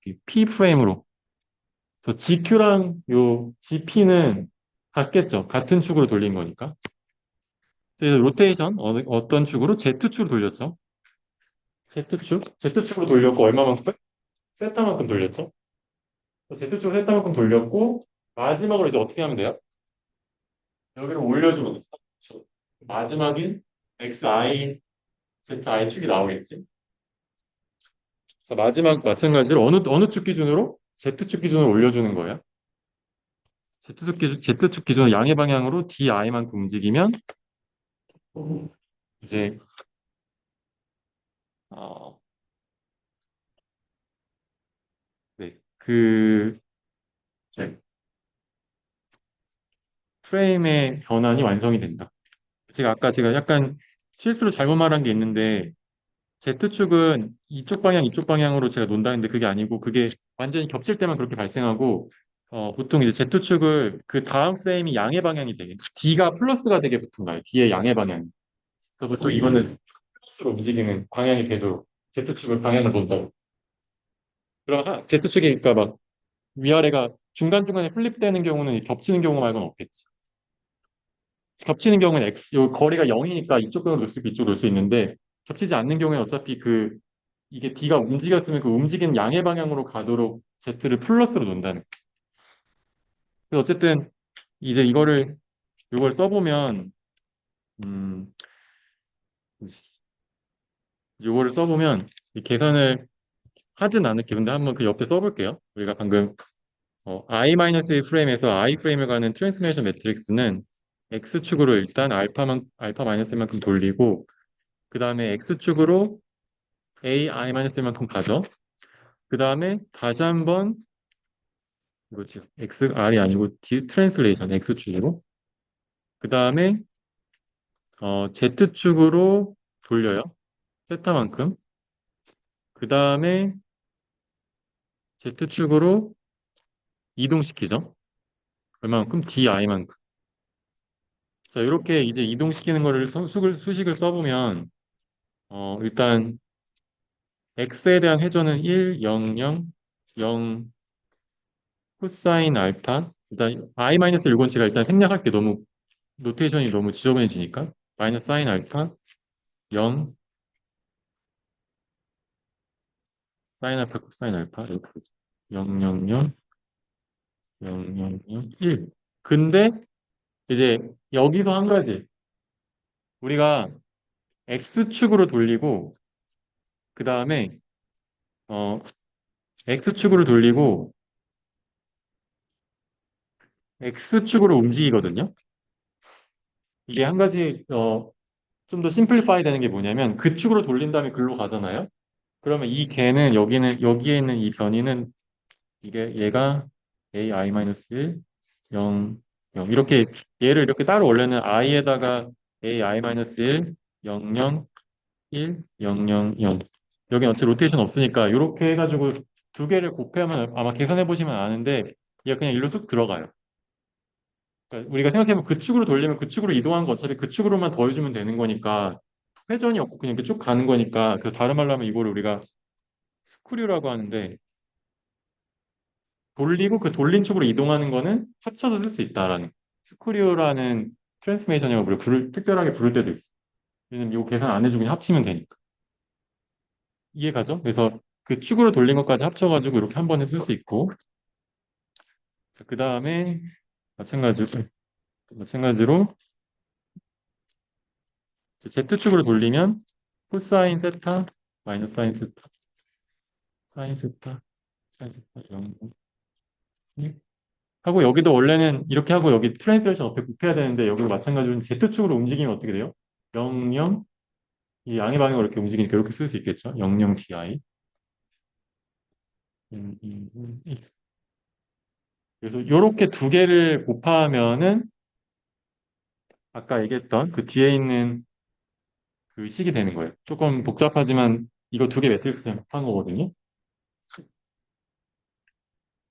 이 P 프레임으로. 그래서 GQ랑 요 GP는 같겠죠. 같은 축으로 돌린 거니까. 그래서 로테이션 어떤 축으로? Z축으로 돌렸죠. Z축으로 돌렸고 얼마만큼? 세타만큼 돌렸죠? Z축으로 세타만큼 돌렸고 마지막으로 이제 어떻게 하면 돼요? 여기를 올려주면 돼요. 그렇죠? 마지막인 xi, zi축이 나오겠지? 자, 마지막 마찬가지로 어느 축 기준으로? Z축 기준으로 올려주는 거예요. Z축 기준으로 양의 방향으로 di만큼 움직이면 이제 어, 네, 이제 프레임의 변환이 완성이 된다. 제가 약간 실수로 잘못 말한 게 있는데 Z축은 이쪽 방향으로 제가 논다 했는데 그게 아니고 그게 완전히 겹칠 때만 그렇게 발생하고 보통 이제 Z축을 그 다음 프레임이 양의 방향이 되게 D가 플러스가 되게 보통 나요. D의 양의 방향. 그래서 보통 이거는 플러스로 움직이는 방향이 되도록 Z축을 방향을 본다고. 그럼 Z축이 그러니까 막 위아래가 중간중간에 플립되는 경우는 겹치는 경우 말고는 없겠지. 겹치는 경우는 요 거리가 0이니까 이쪽으로 놓을 수 있고 이쪽으로 놓을 수 있는데 겹치지 않는 경우에는 어차피 이게 D가 움직였으면 그 움직이는 양의 방향으로 가도록 Z를 플러스로 놓는다는. 그래서 어쨌든 이제 이걸 써보면 음, 이거를 써보면 이 계산을 하진 않을게요. 근데 한번 그 옆에 써볼게요. 우리가 방금 i-1 프레임에서 i 프레임을 가는 트랜스레이션 매트릭스는 x축으로 일단 알파 마이너스만큼 돌리고 그 다음에 x축으로 ai-1만큼 가죠. 그 다음에 다시 한번 이거지 xr이 아니고 트랜스레이션 x축으로 그 다음에 z축으로 돌려요. 세타만큼 그 다음에 z축으로 이동시키죠. 얼마만큼? di만큼. 자, 이렇게 이제 이동시키는 거를 수식을 써보면 일단 x에 대한 회전은 1, 0, 0, 0 코사인 알파. 일단 i-1건 제가 일단 생략할 게 너무 노테이션이 너무 지저분해지니까 마이너스 사인 알파 0 사인 알파 코사인 알파 이렇게 되죠. 0, 0, 0, 0, 0, 0, 1. 근데 이제 여기서 한 가지 우리가 x축으로 돌리고 그 다음에 어 x축으로 돌리고 x축으로 움직이거든요. 이게 한 가지 좀 더 심플리파이 되는 게 뭐냐면 그 축으로 돌린 다음에 글로 가잖아요. 그러면 이 개는 여기에 있는 이 변이는 이게 얘가 ai-1 0 0 이렇게 얘를 이렇게 따로 원래는 i에다가 ai-1 0 0 1 0 0 0 여기 어차피 로테이션 없으니까 이렇게 해가지고 두 개를 곱하면 아마 계산해 보시면 아는데 얘가 그냥 일로 쑥 들어가요. 그러니까 우리가 생각해보면 그 축으로 돌리면 그 축으로 이동한 거 어차피 그 축으로만 더해주면 되는 거니까 회전이 없고 그냥 이렇게 쭉 가는 거니까 그래서 다른 말로 하면 이거를 우리가 스크류라고 하는데 돌리고 그 돌린 축으로 이동하는 거는 합쳐서 쓸 수 있다라는 스크류라는 트랜스메이션이라고 특별하게 부를 때도 있어. 왜냐면 이거 계산 안 해주고 그냥 합치면 되니까. 이해가죠? 그래서 그 축으로 돌린 것까지 합쳐가지고 이렇게 한 번에 쓸 수 있고 그 다음에 마찬가지로 Z축으로 돌리면 코사인 세타 마이너스 사인 세타 사인 세타 사인 세타 이런 거 하고 여기도 원래는 이렇게 하고 여기 트랜스레이션 어떻게 곱해야 되는데 여기도 마찬가지로 Z축으로 움직이면 어떻게 돼요? 0, 0 이 양의 방향으로 이렇게 움직이니까 이렇게 쓸 수 있겠죠? 0, 0 di 그래서 이렇게 두 개를 곱하면은 아까 얘기했던 그 뒤에 있는 그 식이 되는 거예요. 조금 복잡하지만 이거 두 개 매트릭스 그냥 곱한 거거든요.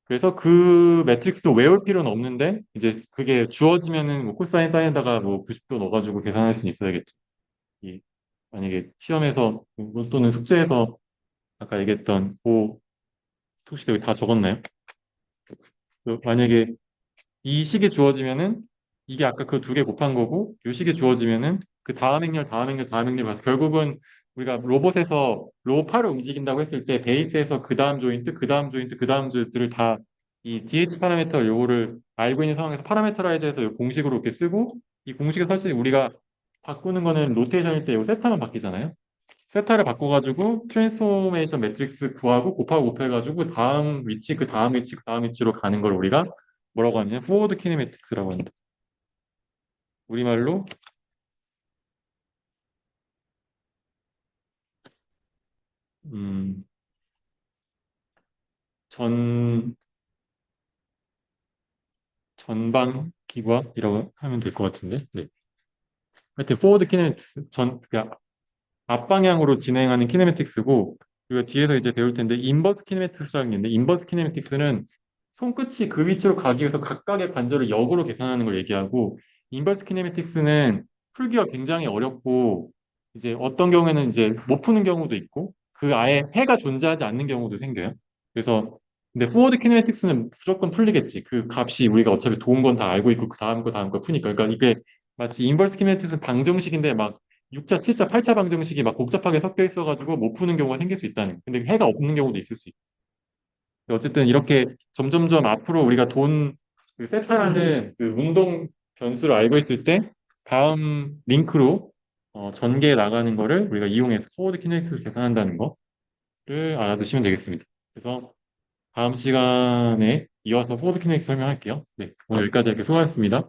그래서 그 매트릭스도 외울 필요는 없는데 이제 그게 주어지면은 뭐 코사인 사인에다가 뭐 90도 넣어가지고 계산할 수는 있어야겠죠. 이 만약에 시험에서 또는 숙제에서 아까 얘기했던 혹시 여기 다 적었나요? 만약에 이 식이 주어지면은 이게 아까 그 두 개 곱한 거고 이 식이 주어지면은 그 다음 행렬 다음 행렬 다음 행렬 봐서 결국은 우리가 로봇에서 로봇팔을 움직인다고 했을 때 베이스에서 그 다음 조인트, 그 다음 조인트, 그 다음 조인트를 다 이 DH 파라미터 요거를 알고 있는 상황에서 파라메터라이저해서 요 공식으로 이렇게 쓰고 이 공식을 사실 우리가 바꾸는 거는 로테이션일 때 요 세타만 바뀌잖아요. 세타를 바꿔가지고 트랜스포메이션 매트릭스 구하고 곱하고 곱해가지고 그 다음 위치, 그 다음 위치, 그 다음 위치로 가는 걸 우리가 뭐라고 하냐면 포워드 키네매틱스라고 합니다. 우리말로 음, 전 전방 기관이라고 하면 될 것 같은데. 네. 하여튼 포워드 키네매틱스 그러니까 앞방향으로 진행하는 키네매틱스고 우리가 뒤에서 이제 배울 텐데 인버스 키네매틱스라는 게 있는데 인버스 키네매틱스는 손끝이 그 위치로 가기 위해서 각각의 관절을 역으로 계산하는 걸 얘기하고 인버스 키네매틱스는 풀기가 굉장히 어렵고 이제 어떤 경우에는 이제 못 푸는 경우도 있고 그 아예 해가 존재하지 않는 경우도 생겨요. 그래서 근데 포워드 키네매틱스는 무조건 풀리겠지. 그 값이 우리가 어차피 도운 건 다 알고 있고 그 다음 거 다음 거 푸니까 그러니까 이게 마치 인버스 키네매틱스는 방정식인데 막 6차, 7차, 8차 방정식이 막 복잡하게 섞여 있어가지고 못 푸는 경우가 생길 수 있다는. 근데 해가 없는 경우도 있을 수 있고. 어쨌든 이렇게 점점점 앞으로 우리가 그 세타라는 그 운동 변수를 알고 있을 때 다음 링크로 전개해 나가는 거를 우리가 이용해서 포워드 키네틱스를 계산한다는 거를 알아두시면 되겠습니다. 그래서 다음 시간에 이어서 포워드 키네틱스 설명할게요. 네, 오늘 여기까지 할게요. 수고하셨습니다.